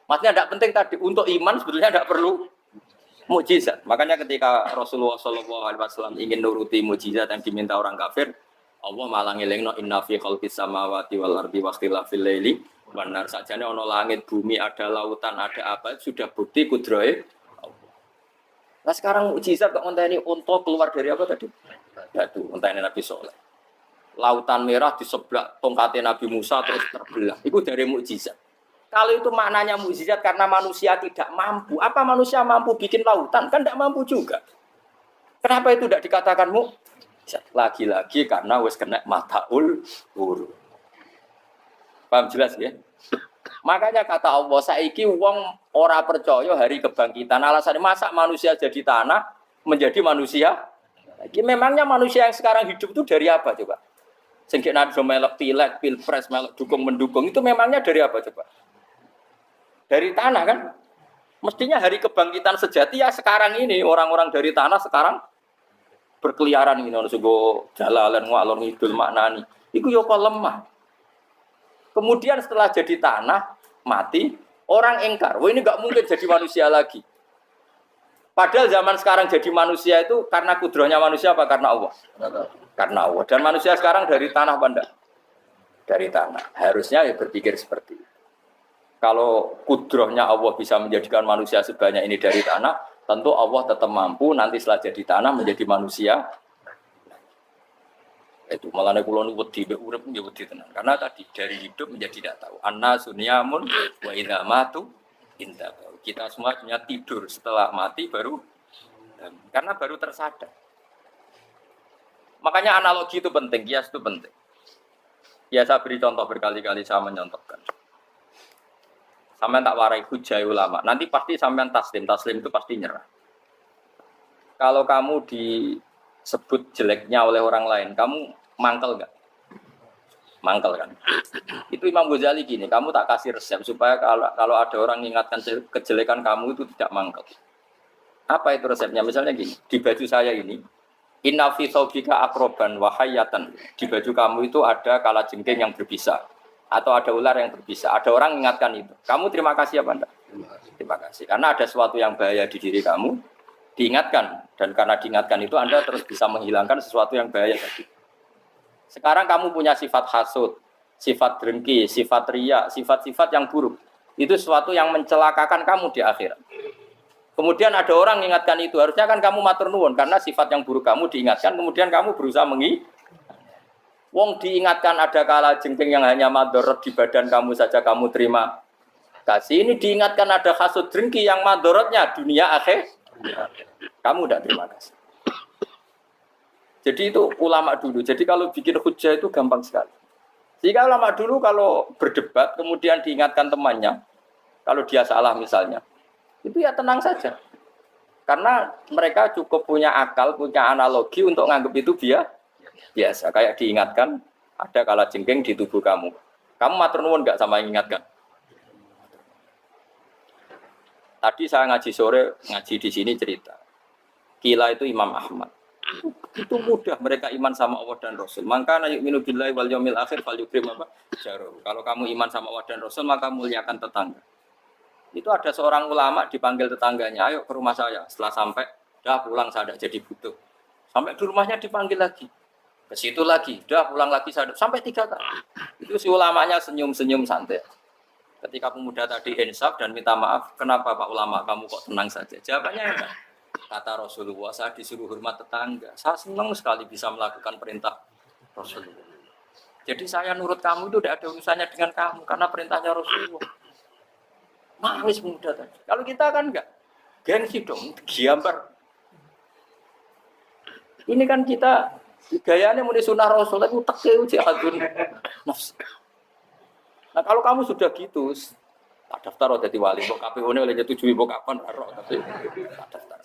Maksudnya tidak penting tadi untuk iman sebetulnya tidak perlu mukjizat. Makanya ketika Rasulullah SAW ingin nuruti mukjizat yang diminta orang kafir, Allah malah ngelingno inna fi khalqis samawati wal ardi wakhtilafil laili wan nar. Sajane ana langit, bumi, ada lautan, ada apa sudah bukti kudrohe Allah. Nah sekarang mukjizat kok ngenteni unta keluar dari apa tadi? Batu, ngenteni Nabi Soleh. Lautan merah di sebelah tongkatnya Nabi Musa terus terbelah. Itu dari mukjizat. Kalau itu maknanya mukjizat karena manusia tidak mampu. Apa manusia mampu bikin lautan? Kan tidak mampu juga. Kenapa itu tidak dikatakan mukjizat? Lagi-lagi karena wis kena mataul huruf. Paham jelas ya? Makanya kata Allah, saiki wong ora percaya hari kebangkitan. Alasannya masa manusia jadi tanah menjadi manusia? Memangnya manusia yang sekarang hidup itu dari apa coba? Sengke nado melok pilek, pilpres, melok dukung mendukung itu memangnya dari apa coba? Dari tanah kan? Mestinya hari kebangkitan sejati ya sekarang ini orang-orang dari tanah sekarang berkeliaran ini ono sego jalalan ngalor ngidul maknani. Iku yo kok lemah. Kemudian setelah jadi tanah mati, orang engkar. Wah ini nggak mungkin jadi manusia lagi. Padahal zaman sekarang jadi manusia itu karena kudrohnya manusia apa karena Allah? Karena Allah. Dan manusia sekarang dari tanah benda. Dari tanah. Harusnya ya berpikir seperti itu. Kalau kudrohnya Allah bisa menjadikan manusia sebanyak ini dari tanah, tentu Allah tetap mampu nanti setelah jadi tanah menjadi manusia. Itu malah nek kula niku wedi urip nggih wedi tenan. Karena tadi dari hidup menjadi tidak tahu. Anna sunyamun wa idza matu inta. Kita semua punya tidur setelah mati baru karena baru tersadar. Makanya analogi itu penting, kias itu penting. Ya saya beri contoh berkali-kali saya menyontohkan. Sampean tak warai hujai ulama. Nanti pasti sampean taslim itu pasti nyerah. Kalau kamu disebut jeleknya oleh orang lain, kamu mangkel enggak? Mangkel kan? Itu Imam Ghazali gini, kamu tak kasih resep supaya kalau ada orang mengingatkan kejelekan kamu itu tidak mangkel. Apa itu resepnya? Misalnya gini, di baju saya ini, inna fi thawbika akroban wa hayatan. Di baju kamu itu ada kalajengking yang berbisa atau ada ular yang berbisa. Ada orang mengingatkan itu. Kamu terima kasih apa enggak? Terima kasih. Karena ada sesuatu yang bahaya di diri kamu, diingatkan. Dan karena diingatkan itu Anda terus bisa menghilangkan sesuatu yang bahaya tadi. Sekarang kamu punya sifat hasud, sifat dengki, sifat riya, sifat-sifat yang buruk. Itu sesuatu yang mencelakakan kamu di akhirat. Kemudian ada orang mengingatkan itu. Harusnya kan kamu matur nuwun karena sifat yang buruk kamu diingatkan. Kemudian kamu berusaha Wong diingatkan ada kalajengking yang hanya madorot di badan kamu saja kamu terima kasih. Ini diingatkan ada hasud dengki yang madorotnya dunia akhir. Kamu tidak terima kasih. Jadi itu ulama dulu. Jadi kalau bikin hujah itu gampang sekali. Jika ulama dulu kalau berdebat kemudian diingatkan temannya, kalau dia salah misalnya, itu ya tenang saja. Karena mereka cukup punya akal, punya analogi untuk nganggap itu biasa. Kayak diingatkan ada kalajengking di tubuh kamu. Kamu matur nuwun enggak sama ingatkan? Tadi saya ngaji sore, ngaji di sini cerita. Kila itu Imam Ahmad. Itu mudah mereka iman sama Allah dan Rasul. Maka yu'minu billahi wal yaumil akhir falyukrim apa? Jarum. Kalau kamu iman sama Allah dan Rasul maka muliakan tetangga. Itu ada seorang ulama dipanggil tetangganya, ayo ke rumah saya. Setelah sampai, dah pulang saya tidak jadi butuh. Sampai di rumahnya dipanggil lagi. Ke situ lagi, dah pulang lagi saya sampai 3 kali. Itu si ulamanya senyum-senyum santai. Ketika pemuda tadi insaf dan minta maaf, kenapa Pak Ulama kamu kok tenang saja? Jawabannya enggak. Kata Rasulullah, saya disuruh hormat tetangga. Saya senang sekali bisa melakukan perintah Rasulullah. Jadi saya nurut kamu itu tidak ada urusannya dengan kamu, karena perintahnya Rasulullah. Nangis pemuda tadi. Kalau kita kan enggak. Gengsi dong, giambar. Ini kan kita, gayanya muni sunnah Rasul, itu tekeu jihadun nafs. Nah kalau kamu sudah gitu, tak daftar jadi wali, kok KPU-nya oleh nyetujui, kok kapan, tapi tak daftar.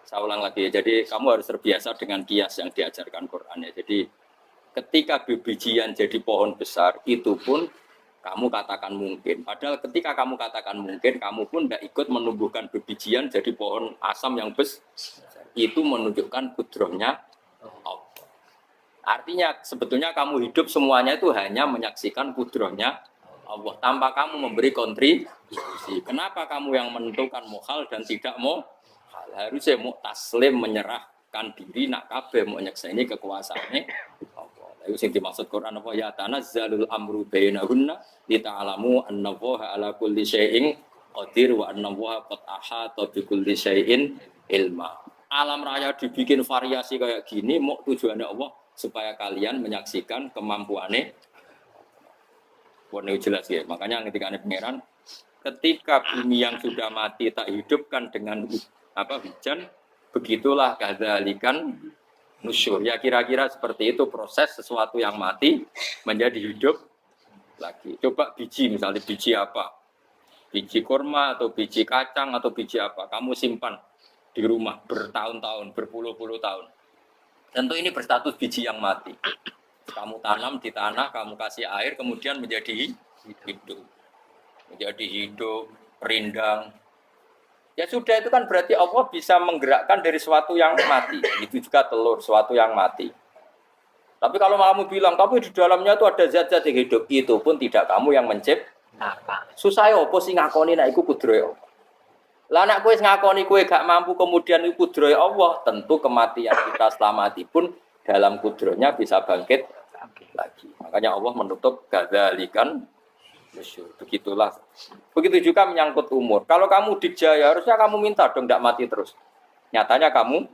Saya ulang lagi ya, jadi kamu harus terbiasa dengan kias yang diajarkan Quran ya. Jadi ketika bijian jadi pohon besar, itu pun kamu katakan mungkin. Padahal ketika kamu katakan mungkin, kamu pun tidak ikut menumbuhkan bijian jadi pohon asam yang besar. Itu menunjukkan kudrohnya Allah. Artinya sebetulnya kamu hidup semuanya itu hanya menyaksikan kudrohnya Allah tanpa kamu memberi kontribusi. Kenapa kamu yang menentukan mohal dan tidak mau? Harusnya mau taslim menyerahkan diri nak kabeh mau nyakseni kekuasaannya Allah. Itu sing dimaksud Quran apa ya tanazzalul amru bainahunna li ta'lamu annallaha ala kulli syai'in qadir wa anna wa qad ahata bi kulli syai'in ilma. Alam raya dibikin variasi kayak gini mau tujuannya Allah supaya kalian menyaksikan kemampuannya. Warna jelas ya. Makanya ketika ada pangeran, ketika bumi yang sudah mati tak hidupkan dengan hujan, begitulah kadzalikan nusyur. Ya kira-kira seperti itu proses sesuatu yang mati menjadi hidup lagi. Coba biji misalnya biji apa? Biji kurma atau biji kacang atau biji apa? Kamu simpan di rumah bertahun-tahun, berpuluh-puluh tahun. Tentu ini berstatus biji yang mati. Kamu tanam di tanah, kamu kasih air, kemudian menjadi hidup. Menjadi hidup, rindang. Ya sudah, itu kan berarti Allah bisa menggerakkan dari sesuatu yang mati. Itu juga telur, sesuatu yang mati. Tapi kalau kamu bilang, tapi di dalamnya itu ada zat-zat yang hidup, itu pun tidak kamu yang menciptakan. Susah ya, apa sih ngakoni nak iku kudrohe Allah. Lah nek kowe ngakoni kowe gak mampu kemudian iku kudrohe Allah, tentu kematian kita setelah mati pun dalam kudrohnya bisa bangkit lagi. Makanya Allah menutup gadzalikan nusyur. Begitulah. Begitu juga menyangkut umur. Kalau kamu dijaya, harusnya kamu minta dong tidak mati terus. Nyatanya kamu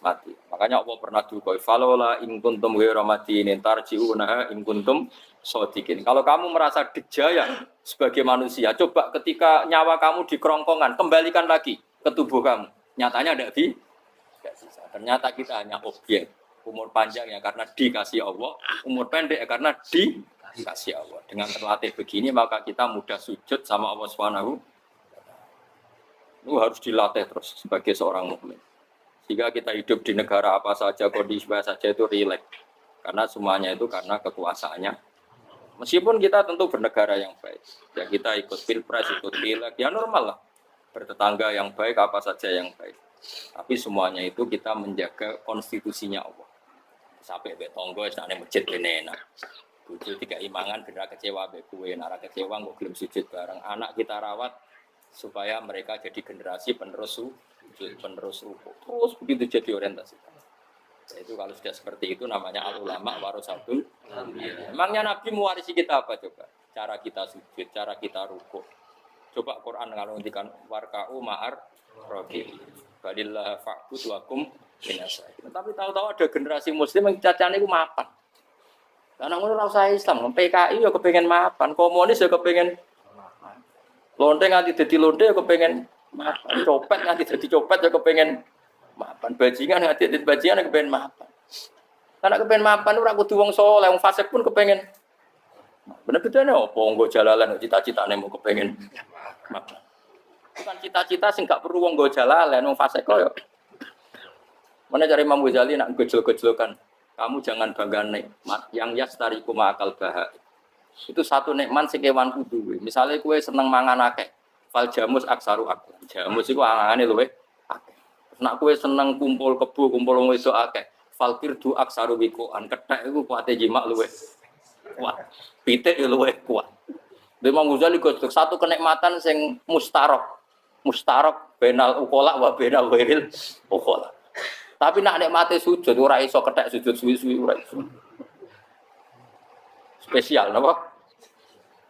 mati. Makanya Allah pernah dukoi falola in kuntum ghairu madinin tarji'unaha in kuntum shodiqin. Kalau kamu merasa dijaya sebagai manusia, coba ketika nyawa kamu di kerongkongan, kembalikan lagi ke tubuh kamu. Nyatanya tidak bisa. Ternyata kita hanya objek. Umur panjang ya karena dikasih Allah, umur pendek ya karena dikasih Allah. Dengan terlatih begini maka kita mudah sujud sama Allah Subhanahu. Itu harus dilatih terus sebagai seorang mukmin. Jika kita hidup di negara apa saja, kondisi apa saja itu rileks. Karena semuanya itu karena kekuasaannya. Meskipun kita tentu bernegara yang baik. Ya kita ikut pilpres, ikut pileg, ya normal lah. Bertetangga yang baik, apa saja yang baik. Tapi semuanya itu kita menjaga konstitusinya Allah. Sampai be tonggo sakne masjid kene enak. Bojo tiga imangan bener kecewa be kuwe, nek kecewa kok gelem sujud bareng. Anak kita rawat supaya mereka jadi generasi penerus sujud, penerus rukuk. Terus begitu jadi orientasi. Itu kalau sudah seperti itu namanya al ulama warasatul anbiya. Emangnya Nabi mewarisi kita apa coba? Cara kita sujud, cara kita rukuk. Coba Quran kalau ngendikan warka'u ma'ar rabi. Balillah fa'bud wakum binasa. Tapi tahu-tahu ada generasi muslim yang cacane iku mapan. Karena ngono ora usah Islam, PKI ya kepengen mapan, komunis ya kepengen lonte nganti dadi lonte ya kepengen mapan, copet nganti dadi copet ya kepengen mapan, bajingan nganti dadi bajingan ya kepengen mapan. Karena kepengen mapan ora kudu wong saleh, wong fasik pun kepengen. Bener-bener apa nggo jalalan cita-citane mau kepengen mapan. Bukan cita-cita sing gak perlu wong nggo jalalan, wong fasik kok ya. Mana cari Imam Ghazali nak gejol-gejolkan. Kamu jangan bangga nikmat yang yastariku ma'akal baha. Itu satu nikmat sing kewan kudu. Misalnya kowe seneng mangan akeh, fal jamus aksaru akeh. Jamus iku angane luwih akeh. Nak kowe seneng kumpul kebo, kumpul wong wedok akeh, fal kirdu aksaru wikoan. Kethek iku kuwate jimak luwih kuat. Pitik yo luwih kuat. Imam Ghazali gojlok satu kenikmatan sing mustarok benal ukola wa benal wairil ukola. Tapi nak nikmate sujud ora iso kethek sujud suwi-suwi ora iso. Spesial napa?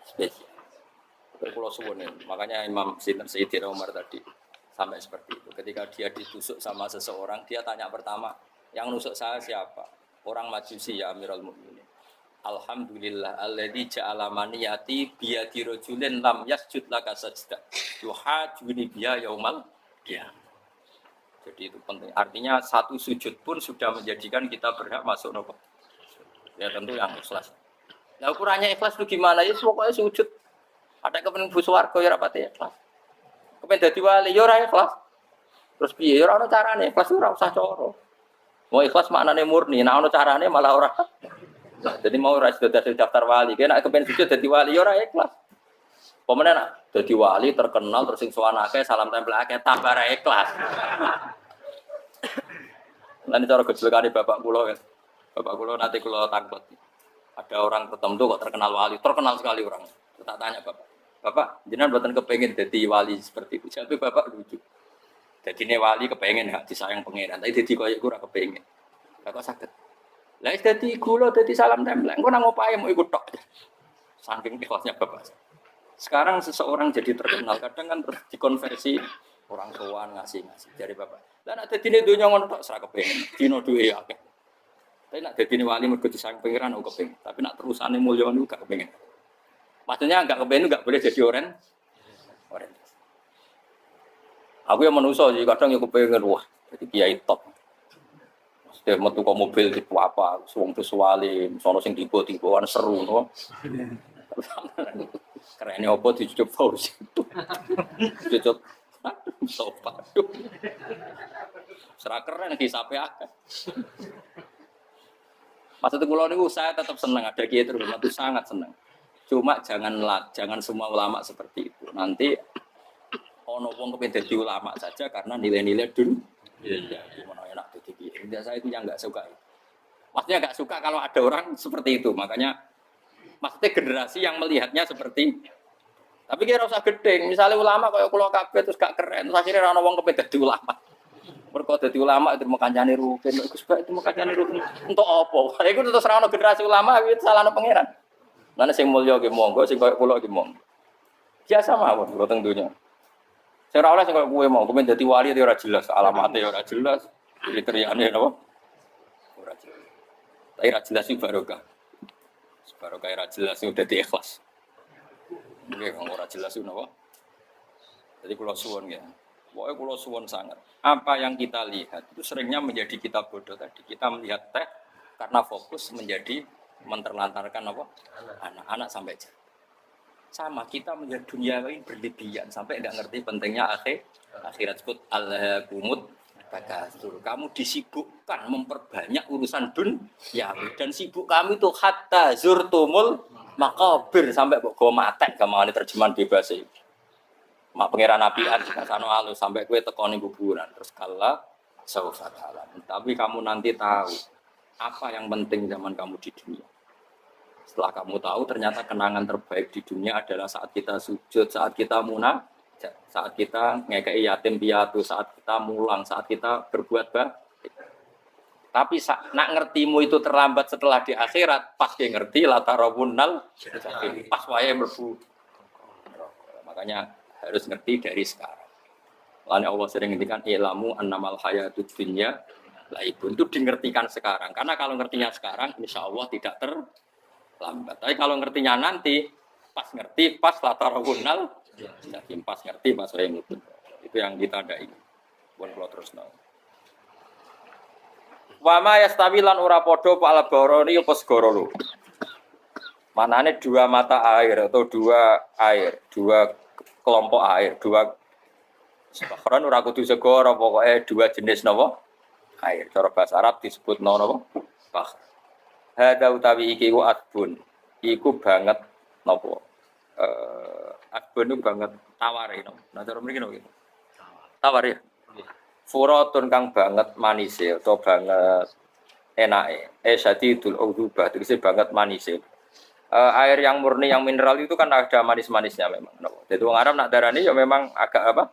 Spesial. Kula suwun makanya Imam Sayyidina Umar tadi sampai seperti itu. Ketika dia ditusuk sama seseorang, dia tanya pertama, yang nusuk saya siapa? Orang Majusi ya Amirul Mukminin. Alhamdulillah alladzi ja'ala maniyati biyadi rajulin lam yasjud laka sajda. Yuhajuni biya yaumal qiyamah. Jadi itu penting. Artinya satu sujud pun sudah menjadikan kita berhak masuk nopo. Ya tentu yang ikhlas. Nah ukurannya ikhlas itu gimana? Ya pokoknya sujud. Ada kepengen bus warga ya rapati ikhlas. Kepengen dadi wali ya ora ikhlas. Terus piye ya ora ono carane. Ikhlas ora usah cara. Mau ikhlas maknane murni. Nek ono carane malah ora. Jadi mau ora sudah daftar wali. Kena kepengen sujud dadi wali ya ora ikhlas. Pemene nak dadi wali terkenal terus sing sowan akeh salam tempel akeh tambah ra ikhlas. Lan cara gejolakane bapak kula kan. Bapak kula nanti kula takut. Ada orang tertentu kok terkenal wali, terkenal sekali orang. Tak tanya bapak. Bapak, jenengan mboten kepengin dadi wali seperti itu. Tapi bapak lucu. Dadine wali kepengin hak disayang pangeran, tapi dadi koyo iku ora kepengin. Bapak saged. Lah dadi kula dadi salam tempel. Engko nang opahe mau ikut tok. Saking ikhlasnya bapak. Sekarang seseorang jadi terkenal, kadang kan terus dikonversi orang sowan ngasih dari bapak. Dan ada dini dunia ngono tok serah kepengen, dino duwe akeh. Tapi nak dadi wali mergo disayang pangeran aku kepengen. Tapi nak terusane mulya niku gak kepengen. Maksudnya gak kepengen gak boleh jadi orang. Aku yang manusia sih kadang ya kepengen wah jadi kiai top. Maksudnya metu kok mobil tipe apa, wong visuale, sono sing tiba-tibaan seru no. Kerennya apa dicucuk paus. Cucuk sopa. Serah keren disape akeh. Maksud kula niku saya tetap senang ada kiai terus itu sangat senang. Cuma jangan semua ulama seperti itu. Nanti ono wong kepen dadi ulama saja karena nilai-nilai dulu. Iya, gimana enak dadi kiai. Saya itu yang enggak suka. Maksudnya enggak suka kalau ada orang seperti itu. Makanya maksudnya generasi yang melihatnya seperti tapi kira usah gedeng. Misalnya ulama kaya kula kabeh terus gak keren, terus akhirnya ana wong kepen dadi ulama. Mergo dadi ulama itu mekancane rugen, Gus Bak itu mekancane rugen. Entuk apa? Iku terus ora ono generasi ulama itu salahno pangeran. Mana sing mulya ki monggo, sing kaya kula ki monggo. Biasa mawon kula teng donya. Sing ora oleh sing kaya kowe mau, kepen dadi wali ora jelas, alamate ora jelas, kriteriane napa? Ora jelas. Tapi ora jelas iki barokah. Barokah ora jelas iki dadi ikhlas. Nggih, ora jelas itu napa? Jadi kula suwun ya. Pokoknya kula suwun sangat. Apa yang kita lihat itu seringnya menjadi kita bodoh tadi. Kita melihat teh karena fokus menjadi menterlantarkan apa? Anak-anak sampai jauh. Sama kita melihat dunia ini berlebihan sampai enggak ngerti pentingnya akhirat sebut alhaqumut takatsur. Kamu disibukkan memperbanyak urusan dunia dan sibuk kami itu hatta zurtumul makabir sampai kok go matek gamane terjemahan bebas iki. Mak pangeran apian sakano alus sampai kowe tekoni kuburan terus kala saufa taala. Tapi kamu nanti tahu apa yang penting zaman kamu di dunia. Setelah kamu tahu ternyata kenangan terbaik di dunia adalah saat kita sujud, saat kita munajat, saat kita ngekei yatim piatu, saat kita mulang, saat kita berbuat baik. Tapi nak ngertimu itu terlambat setelah di akhirat, pas dia ngerti latarawunnal pas wayahe mlebu. Makanya harus ngerti dari sekarang. Lalu Allah sering ngendikan ilamu annamal hayatud dunya laibun itu dingertikan sekarang. Karena kalau ngertinya sekarang insya Allah tidak terlambat. Tapi kalau ngertinya nanti pas ngerti pas latarawunnal jadi pas ngerti pas wayahe mlebu. Itu yang kita ada ini. Buat kalau terus nang. Wama yastawilan ora padha apa al-barani apa segara lho. Manane dua mata air atau dua air, dua kelompok air, dua bahkan ora kudu segara pokoke dua jenis napa? Air. Cara bahasa Arab disebut napa? Bah. Hada utawi iki ku adbun. Iku banget napa? Adbun itu banget taware no. Nah cara mriki napa? Tawar ya. Furatun kang banget manise atau banget enake. Syadidul udhubah, tegese banget manise. Air yang murni yang mineral itu kan ada manis-manisnya memang. Jadi wong Arab nak darani ya memang agak apa?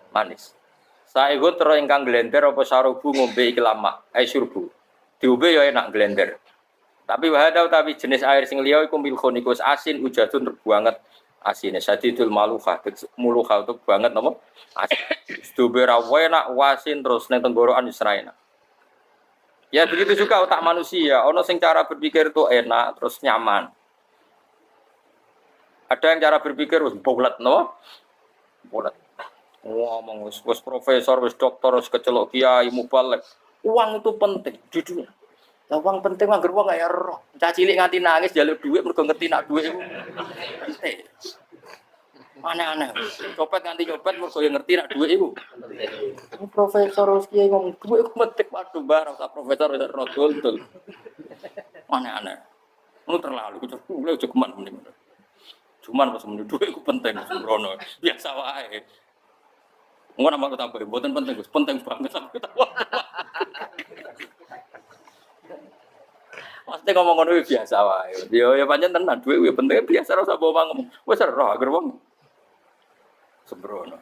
Manis. Saego tero ingkang glender apa sarubu ngombe iki lama, surbu. Diombe ya enak glender. Tapi wahada utawi jenis air sing liya iku milkhonikus asin ujatun banget asine sadidul maluha muluha itu banget napa? Asin. Diombe ra enak wasin terus ning tenggorokan wis ra enak. Ya begitu juga otak manusia, ono sing cara berpikir itu enak terus nyaman. Ada yang cara berpikir wis bulet no? Bulet. Ngomong wis profesor, wis doktor, wis kecelok kiai mubalek. Uang itu penting di dunia. Lah uang penting mangger wong kaya roh. Cah cilik nganti nangis njaluk dhuwit mergo ngerti nak dhuwit iku penting. Aneh-aneh. Copet nganti copet mergo yo ngerti nak dhuwit iku. Profesor wis kiai ngomong dhuwit iku penting waduh bar ora profesor wis ora dol. Aneh-aneh. Lu terlalu cukuman mending. Cuman pas menurut duit itu penting sembrono biasa wae. Engko nambah tambah mboten penting Gus, penting banget sampe tahu. Pasti ngomong ngono biasa wae. Ya pancen tenan duit ya penting biasa ora usah bawa ngomong. Wis ora agar wong sembrono.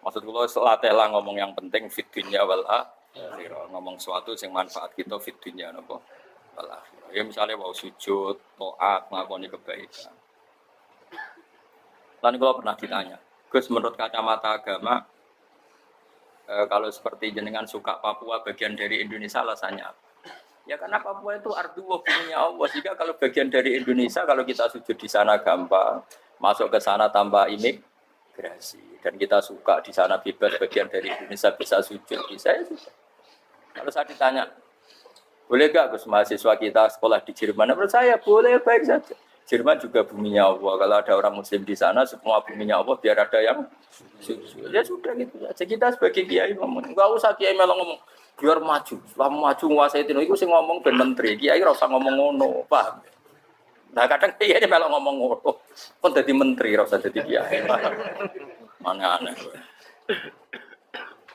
Maksud kula latih lah ngomong yang penting fit dunya wal akhirah. Ngomong sesuatu sing manfaat kita fit dunya napa? Ya misalnya mau sujud, taat, nglakoni kebaikan. Lalu kalau pernah ditanya, Gus menurut kacamata agama, kalau seperti jenengan suka Papua bagian dari Indonesia alasannya apa? Ya karena Papua itu ardu buminya Allah. Jika kalau bagian dari Indonesia, kalau kita sujud di sana gampang, masuk ke sana tanpa imigrasi, dan kita suka di sana bebas bagian dari Indonesia bisa sujud, bisa ya sudah. Kalau saya ditanya, boleh gak Gus mahasiswa kita sekolah di Jerman? Menurut saya boleh, baik saja. Jerman juga buminya Allah. Kalau ada orang Muslim di sana, semua buminya Allah. Biar ada yang sujud. Ya sudah gitu saja. Kita sebagai kiai ngomong, nggak usah kiai malah ngomong biar maju. Setelah maju nguasai itu, itu sih ngomong ben menteri. Kiai rasa ngomong ngono, paham? Nah kadang kiai ini malah ngomong ngono. Kok jadi menteri rasa jadi kiai. Mana aneh.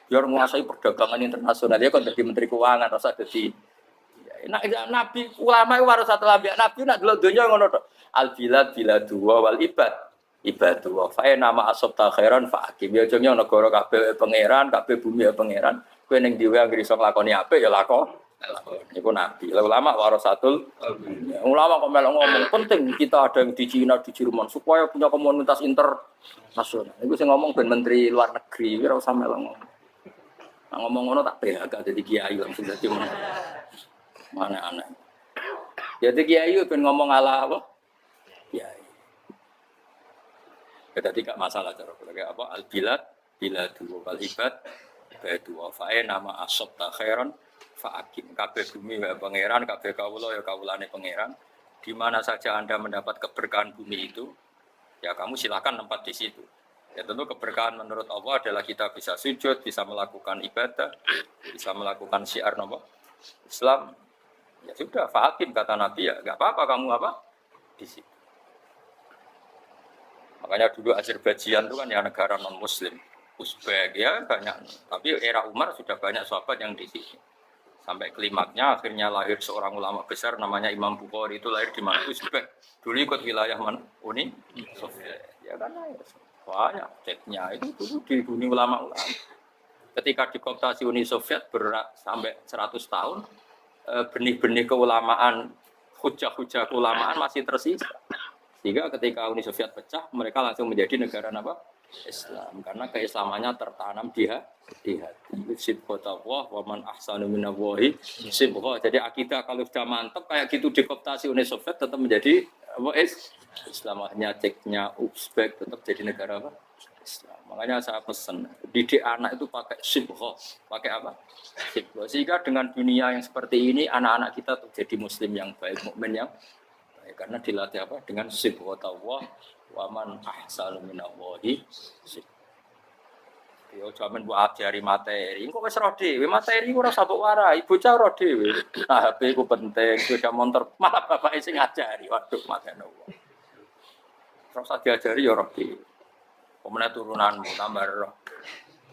Biar menguasai perdagangan internasional ya kok jadi menteri keuangan rasa jadi nabi ulama itu harus satu nabi nak dulu dunia ngono tok al bilad biladu wal ibadu wa fa nama asabta khairan fa akim ya jenenge negara kabeh pangeran kabeh bumi ya pangeran kowe ning diwe anggere iso nglakoni apik ya lakon niku nabi ulama warasatul ulama kok melok ngomong penting kita ada yang di Cina di Jerman supaya punya komunitas internasional iku sing ngomong ben menteri luar negeri ora usah melok ngomong ngomong ngono tak PHK dadi kiai langsung dadi mana aneh. Jadi kiai ben ngomong ala apa? Kiai. Ya tidak masalah cara kayak apa al bilad biladu wal ibad baitu wa fae nama asabta khairan fa akim kabeh bumi wa pangeran kabeh kawula ya kawulane pangeran. Di mana saja Anda mendapat keberkahan bumi itu, ya kamu silakan tempat di situ. Ya tentu keberkahan menurut Allah adalah kita bisa sujud, bisa melakukan ibadah, bisa melakukan syiar nama Islam. Ya sudah, fahakim kata Nabi ya, nggak apa-apa kamu apa di situ. Makanya dulu Azerbaijan itu kan ya negara non Muslim, Uzbek ya banyak. Tapi era Umar sudah banyak sahabat yang di sini. Sampai klimaknya akhirnya lahir seorang ulama besar namanya Imam Bukhari itu lahir di mana Uzbek. Dulu ikut wilayah mana? Uni Soviet. Ya kan banyak ceknya itu dulu di dunia ulama-ulama. Ketika dikooptasi Uni Soviet sampai 100 tahun. Benih-benih keulamaan, hujah-hujah keulamaan masih tersisa. Sehingga ketika Uni Soviet pecah, mereka langsung menjadi negara apa? Islam. Karena keislamannya tertanam di hati. Sibghatullah wa man ahsanu minallahi sibghah. Jadi akidah kalau sudah mantap kayak gitu dikooptasi Uni Soviet tetap menjadi apa? Islam. Hanya ceknya Uzbek tetap jadi negara apa? Islam. Makanya saya pesan didik anak itu pakai sibghah. Pakai apa? Sibghah. Sehingga dengan dunia yang seperti ini anak-anak kita tuh jadi muslim yang baik, mukmin yang baik karena dilatih apa? Dengan sibghatullah wa man ahsanu minallahi sibghah. Yo jaman buat ajari materi. Engko wis roh dhewe, materi ora sabuk warai, bocah roh dhewe. Nah, HP ku penting, sepeda motor malah bapake sing ngajari. Waduh, matene wong. Terus diajari ya roh dhewe. Pemene turunanmu tambah roh.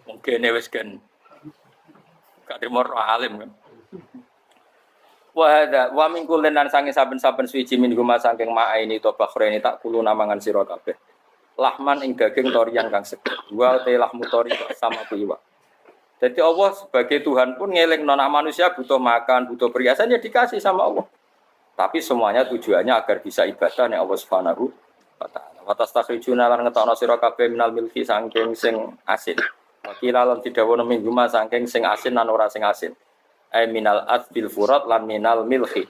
Mungkin wis gen gak trimo roh alim kan. Wa min kullin lan sange saben-saben suci min guma saking ma'aini to bakhreni tak kulo namangan sira kabeh. Lahman ing daging torian kang seger. Wa te lahmu tori sama kuiwa. Jadi Allah sebagai Tuhan pun ngeling anak manusia butuh makan, butuh perhiasan ya dikasih sama Allah. Tapi semuanya tujuannya agar bisa ibadah ning Allah Subhanahu wa taala. Wa tastakhrijuna lan ngetokno sira kabeh minal milki saking sing asin. Wa kila lan didhawuhna minggu ma saking sing asin lan ora sing asin. Ai minal adbil furat lan minal milki.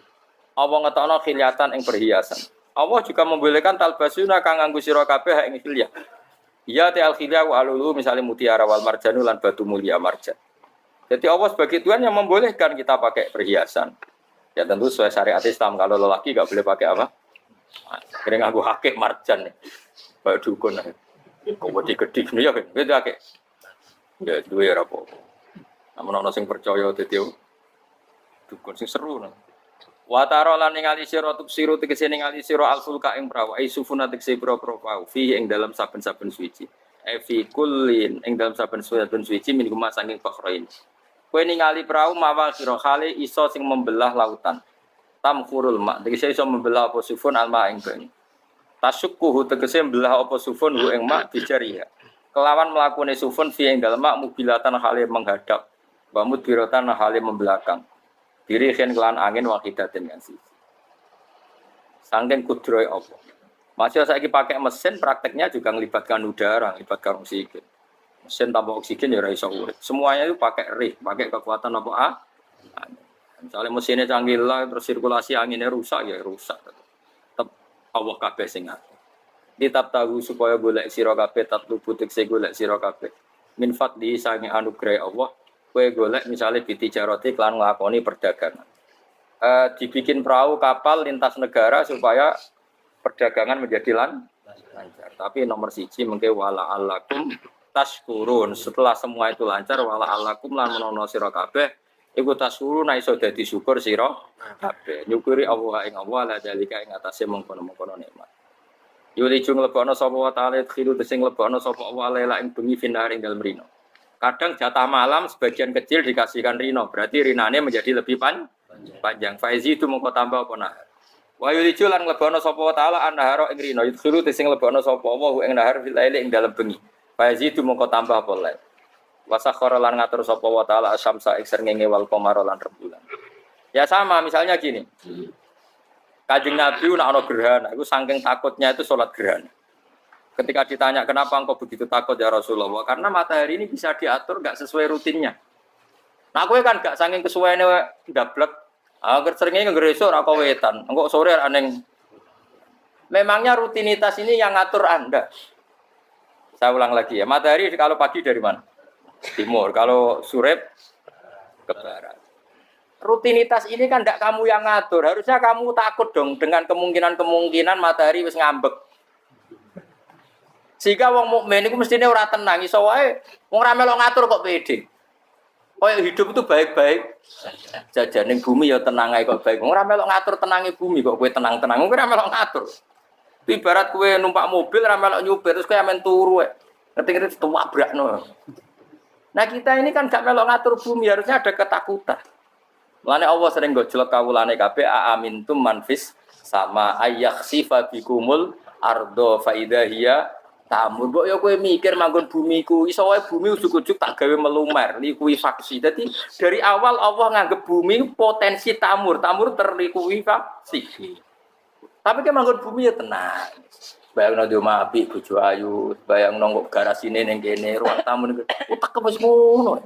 Allah ngetokno khilyatan ing perhiasan. Allah juga membolehkan talbasuna kang nganggo sira kabeh ing khilyah. Ya ta'al khilyah wa alulu misalnya mutiara wal marjanu lan batu mulia marjan. Jadi Allah sebagai Tuhan yang membolehkan kita pakai perhiasan. Ya tentu sesuai syariat Islam kalau lelaki enggak boleh pakai apa? Kira nganggo hakik marjan nih. Kayak dukun ae. Kok gede ya kan. Beda akeh. Ya duwe ora apa-apa. Namun ana sing percaya dadi dukun sing seru nah. Wa taro lan ningali sira tubsiru tegese ningali sira alfulka ing prawa isufuna tegese pro-pro fi ing dalam saben-saben suci. Fi kullin ing dalam saben-saben suci min guma saking fakhrain. Kowe ningali prau mawa sira khali iso sing membelah lautan. Tamkhurul ma tegese iso membelah apa sufun alma ing banyu. Tasukkuhu tegese membelah apa sufun hu ing ma bijariha. Kelawan mlakune sufun fi ing dalem mak mubilatan khali menghadap. Wa mudbiratan khali membelakang. Diri khen kelan angin wahidatin kan siji. Sangking kudroy Allah. Masih saiki pakai mesin prakteknya juga melibatkan udara, melibatkan oksigen. Mesin tanpa oksigen ya ora iso urip. Semuanya itu pakai rig, pakai kekuatan apa A. Misalnya mesinnya canggih lah, terus sirkulasi anginnya rusak ya rusak. Tetap Allah kabeh sing ngatur. Ditab tahu supaya golek sira kabeh tatlu butik se golek sira kabeh. Min fadli sange anugerah Allah, kowe golek misalnya bitijarati kelan nglakoni perdagangan. Dibikin perahu kapal lintas negara supaya perdagangan menjadi lancar. Tapi nomor siji mengke wala alakum tashkurun. Setelah semua itu lancar wala alakum lan menono sira kabeh iku tashkurun iso dadi syukur sira kabeh. Nyukuri Allah ing Allah la dalika ing atase mengkono-mengkono nikmat. Yuli jung lebokno sapa wa ta'ala khiru sing lebokno sapa wa lela ing bengi finar ing dalem rino. Kadang jatah malam sebagian kecil dikasihkan rino, berarti rinane menjadi lebih panjang. Faizi itu mengko tambah apa nah. Wa yuli lan lebokno sapa wa ta'ala annahara ing rino, khiru sing lebokno sapa wa ing nahar fil laili ing dalem bengi. Faizi itu mengko tambah apa lae. Wasakhara lan ngatur sapa wa ta'ala asyamsa ing srengenge wal qamara lan rembulan. Ya sama misalnya gini. Kanjeng Nabi nak ana gerhana, itu saking takutnya itu sholat gerhana. Ketika ditanya kenapa engkau begitu takut ya Rasulullah, karena matahari ini bisa diatur nggak sesuai rutinnya. Nah aku kan nggak saking kesuaiannya ndablek, agar seringnya ngeresok ora wetan, engkau sore aneh. Memangnya rutinitas ini yang ngatur Anda. Saya ulang lagi ya, matahari kalau pagi dari mana? Timur, kalau sore ke barat. Rutinitas ini kan tidak kamu yang ngatur. Harusnya kamu takut dong dengan kemungkinan matahari wis ngambek. Sehingga wong mukmin iku mestine ora tenang, iso wae wong ra melok ngatur kok pede. Koyo hidup itu baik-baik saja ning bumi ya tenang ae kok baik. Wong ra melok ngatur tenange bumi kok kowe tenang-tenang. Wong ora melok ngatur. Ibarat kowe numpak mobil ra melok nyupir terus kowe amen turu wae. Ngerti-ngerti tuwabrakno. Nah kita ini kan gak melok ngatur bumi, harusnya ada ketakutan. Mulane Allah sering gojlok kawulane kabeh amintum manfis sama ayakhsifa bikumul ardo faida hiya tamur. Mbok ya kowe mikir manggon bumiku iso wae bumi ujug-ujug tak gawe melumer likuifaksi. Dadi dari awal Allah nganggep bumi potensi tamur terlikuifaksi. Tapi kan manggon bumi ya tenang. Bayangno di omah apik bojo ayu, bayangno kok garasine ning kene ruang tamu niku utek wis ngono.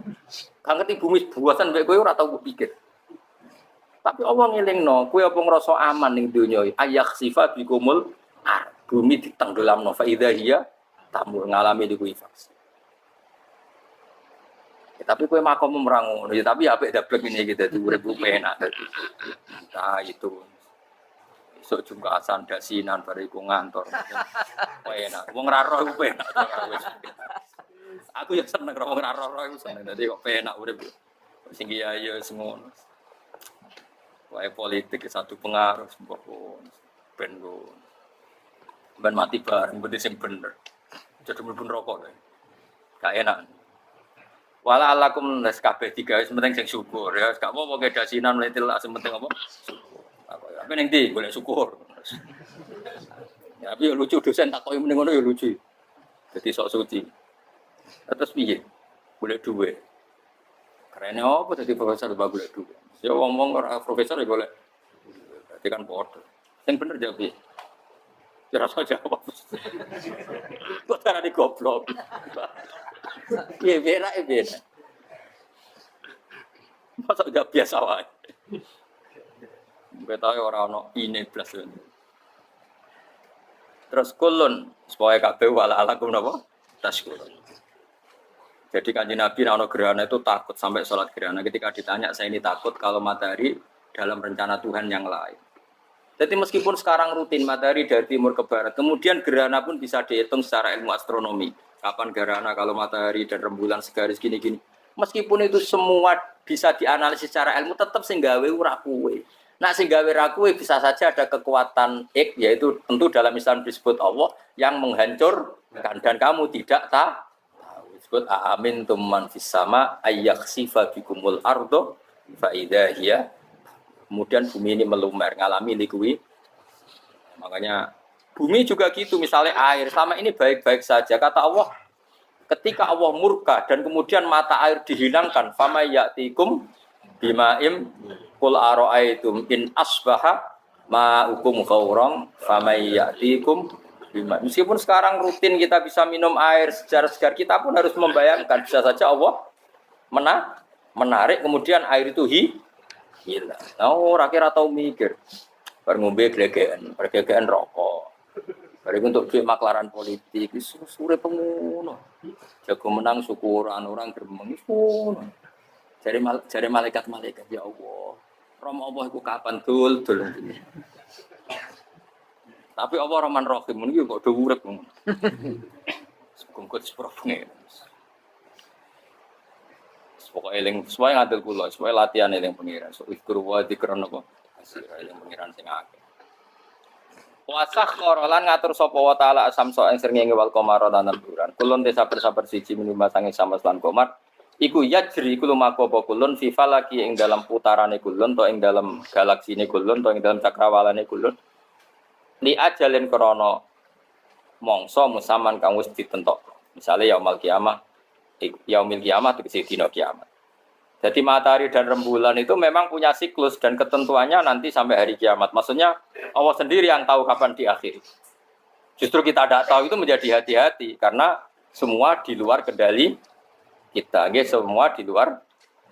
Gak ngerti bumi buatan mek kowe ora tau pikir. Tapi Allah ngelingno, kowe apa ngrasa aman ning donya iki? Ayakhsifa bikumul bumi ditenggelamno fa idza hiya tamur ngalami di kuwi fase. Tapi kowe makom merang ngono ya, tapi apik dablek ngene iki dadi urip penak dadi. Nah itu. Esuk Jumatan dasinan bariku ngantor. Penak. Wong ra roh iku penak. Aku ya seneng wong ra roh iku seneng. Dadi kok penak urip. Sing ya ngono. Wae politik satu pengaruh sembako ben mati bareng ben sing bener. Jadi mlebu rokok deh. Gak enak. Wala alakum nas kabeh digawe penting sing syukur ya. Gak apa-apa ge dasinan mletil penting apa? Syukur. Apa ning ndi golek syukur. Ya tapi lucu dosen takoki mending ngono ya lucu. Dadi sok suci. Terus piye? Golek duwe. Karene apa dadi profesor golek duwe. Ya ngomong ora profesor ya golek. Berarti kan podo. Sing bener jawab piye? Ya rasa jawab. Kok carane goblok. Piye berak e piye. Masa udah biasa wae. Mbetahe ora ono ini blas. Terus kulun supaya kabeh wala alakum napa? Taskurun. Jadi Kanjeng Nabi ana gerhana itu takut sampai sholat gerhana. Ketika ditanya saya ini takut kalau matahari dalam rencana Tuhan yang lain. Jadi meskipun sekarang rutin matahari dari timur ke barat, kemudian gerhana pun bisa dihitung secara ilmu astronomi. Kapan gerhana kalau matahari dan rembulan segaris gini-gini. Meskipun itu semua bisa dianalisis secara ilmu, tetap sing gawe ora kowe. Nah sing gawe ra kowe bisa saja ada kekuatan yaitu tentu dalam Islam disebut Allah yang menghancurkan dan kamu tidak tahu. Disebut amin tumman fis sama ayakhsifa bikumul ardo fa idza hiya. Kemudian bumi ini melumer ngalami likui. Makanya bumi juga gitu, misalnya air selama ini baik-baik saja kata Allah. Ketika Allah murka dan kemudian mata air dihilangkan, fama ya'tikum bima'im qul ara'aitum in asbaha Ma hukum khawrong famay ya'tikum bima. Meskipun sekarang rutin kita bisa minum air secara segar, kita pun harus membayangkan bisa saja Allah menarik kemudian air itu hilang. Oh, rakyat atau mikir. Ngombe gregean rokok. Bari untuk duit maklaran politik wis sure pengono. Jago menang syukuran orang gremeng wis ngono. Jare malaikat-malaikat ya Allah. Rom Allah iku kapan dul. Tapi Allah Rahman Rahim iki kok do urip ngono. Sekongkot seprofne. Pokoke eling sesuai ngadil kula, sesuai latihan eling pengiran. So ikru wa dikron apa? Asir eling pengiran sing akeh. Puasa korolan ngatur sapa wa taala samso ing srengenge wal qamara lan bulan. Kulun desa sabar siji minima sange samas lan qamar. Iku yajri iku lumaku apa kulun fi falaki ing dalam putarane kulun to ing dalam galaksine kulun to ing dalam cakrawalane kulun. Li ajalin krana mangsa musaman kang wis ditentok. Misale yaumul kiamah, yaumil kiamah tegese dina kiamat. Jadi matahari dan rembulan itu memang punya siklus dan ketentuannya nanti sampai hari kiamat. Maksudnya Allah sendiri yang tahu kapan diakhiri. Justru kita tidak tahu itu menjadi hati-hati karena semua di luar kendali kita. Semua di luar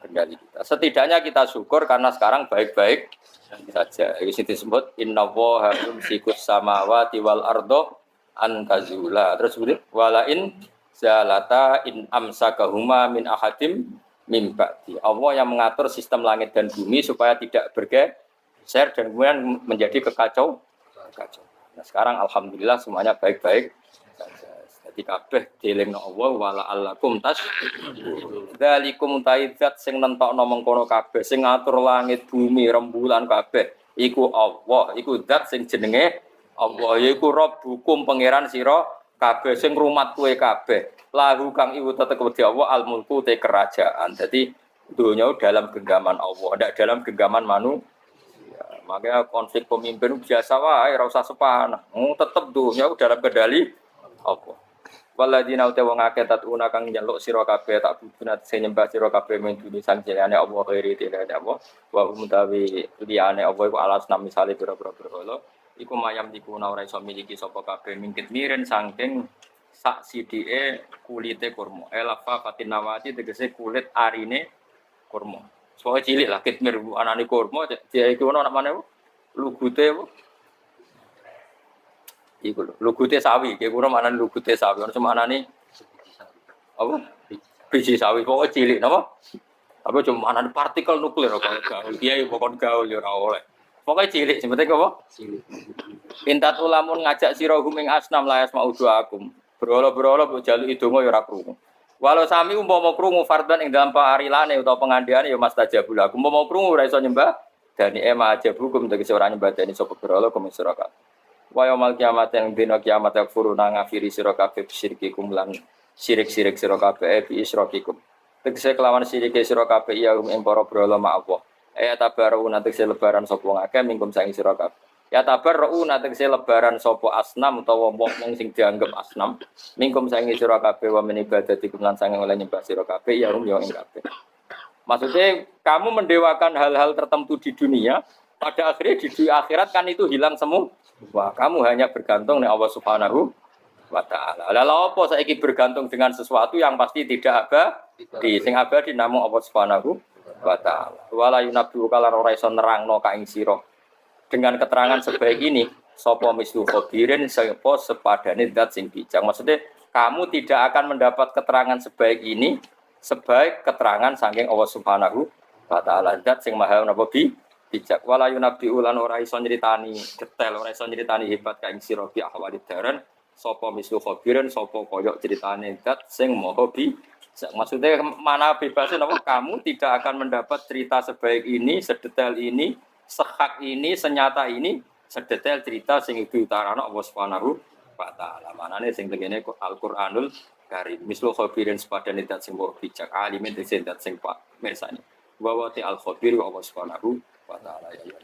kendali kita. Setidaknya kita syukur karena sekarang baik-baik saja. Ini disebut inna woha yumsikus samawati wal ardo an tazula. Terus walain zalata in amsakahuma min ahadim mimba'di. Allah yang mengatur sistem langit dan bumi supaya tidak bergeser dan kemudian menjadi kekacau. Nah, sekarang alhamdulillah semuanya baik-baik saja. Jadi kabeh dielingno Allah wala allakum tas. Dzalikum taidzat sing nentokno mengkono kabeh sing ngatur langit bumi rembulan kabeh iku Allah, iku zat sing jenenge Allah, yaiku Rabbukum pangeran sira kabeh sing rumat kowe kabeh. Lahu kang iku tetep wedi Allah al mulku te kerajaan. Jadi dunia dalam genggaman Allah, tidak dalam genggaman manusia. Makanya konflik pemimpin biasa wae, ora usah sepanah. Tetep dunia dalam kendali Allah. Waladina uta wong akeh tatuna kang njaluk sira kabeh tak buduna sing nyembah sira kabeh menduni sang jenenge Allah khairi tilane Allah. Wa mutawi liyane Allah iku alas nam misale pira-pira berhala. Iku mayam dikuna ora iso miliki sapa kabeh mingkit miren saking sak sidike kulite kurma. Elafa fatinawati tegese kulit arine kurma. Soale cilik lah kitmir anane kurma dia iku ono namane lugute apa? Iku lugute sawi, iki kurma manane lugute sawi. Ono semanane apa? Biji sawi pokoke cilik napa? Apa cuma manane partikel nuklir kok gaul. Kiai pokon gaul ya ora oleh. Pokoke cilik sing penting apa? Cilik. Pintat ulamun ngajak sira hum ing asnam layas mauduakum. Berhala-berhala mbok jaluki donga ya ora krungu. Walau sami umpama krungu fardan ing dalam parilane utawa pengandiane ya mastajabul aku. Umpama krungu ora iso nyembah dani ema aja hukum tegese ora nyembah dani sapa berhala kuwi sira kabeh. Wa yaumil kiamat yang dina kiamat yakfuruna ngafiri sira kabeh syirikikum lan sirik-sirik sira kabeh bi isrokikum. Tegese kelawan sirike sira kabeh ya ing para berhala ma Allah. Tabaru nanti lebaran sapa ngakeh mingkum saing sira kabeh. Ya tabarru tegese lebaran sapa asnam utawa wong sing dianggep asnam mingkum sange sira kabeh wa min ibadatikum lan sange oleh nyembah sira kabeh ya ing kabeh. Maksudnya kamu mendewakan hal-hal tertentu di dunia, pada akhirnya di akhirat kan itu hilang semua. Wah, kamu hanya bergantung dengan Allah Subhanahu wa taala. Lah apa saiki bergantung dengan sesuatu yang pasti tidak abadi, sing abadi namung Allah Subhanahu wa taala. Wala yunabbi'uka lan ora iso nerangno ka ing sira. Dengan keterangan sebaik ini, sapa mislu khabirin sapa sepadane zat sing bijak. Maksudnya kamu tidak akan mendapat keterangan sebaik ini sebaik keterangan saking Allah Subhanahu wa taala zat sing maha napa bijak. Wala yunabbi ulan ora iso nyritani detail, ora iso nyritani hebat kaing sira bi ahwalid daran sapa mislu khabirin sapa kaya critane zat sing maha bijak. Maksudnya mana bebasnya napa kamu tidak akan mendapat cerita sebaik ini, sedetail ini, sehak ini, senyata ini, sedetail cerita sing diutarana Allah Subhanahu wa taala. Manane sing tengene Al-Qur'anul Karim. Mislu khabirin sepadane dat sing bijak, alimin dat sing pak mirsani. Wa wa al-khabir wa Allah Subhanahu wa taala ya.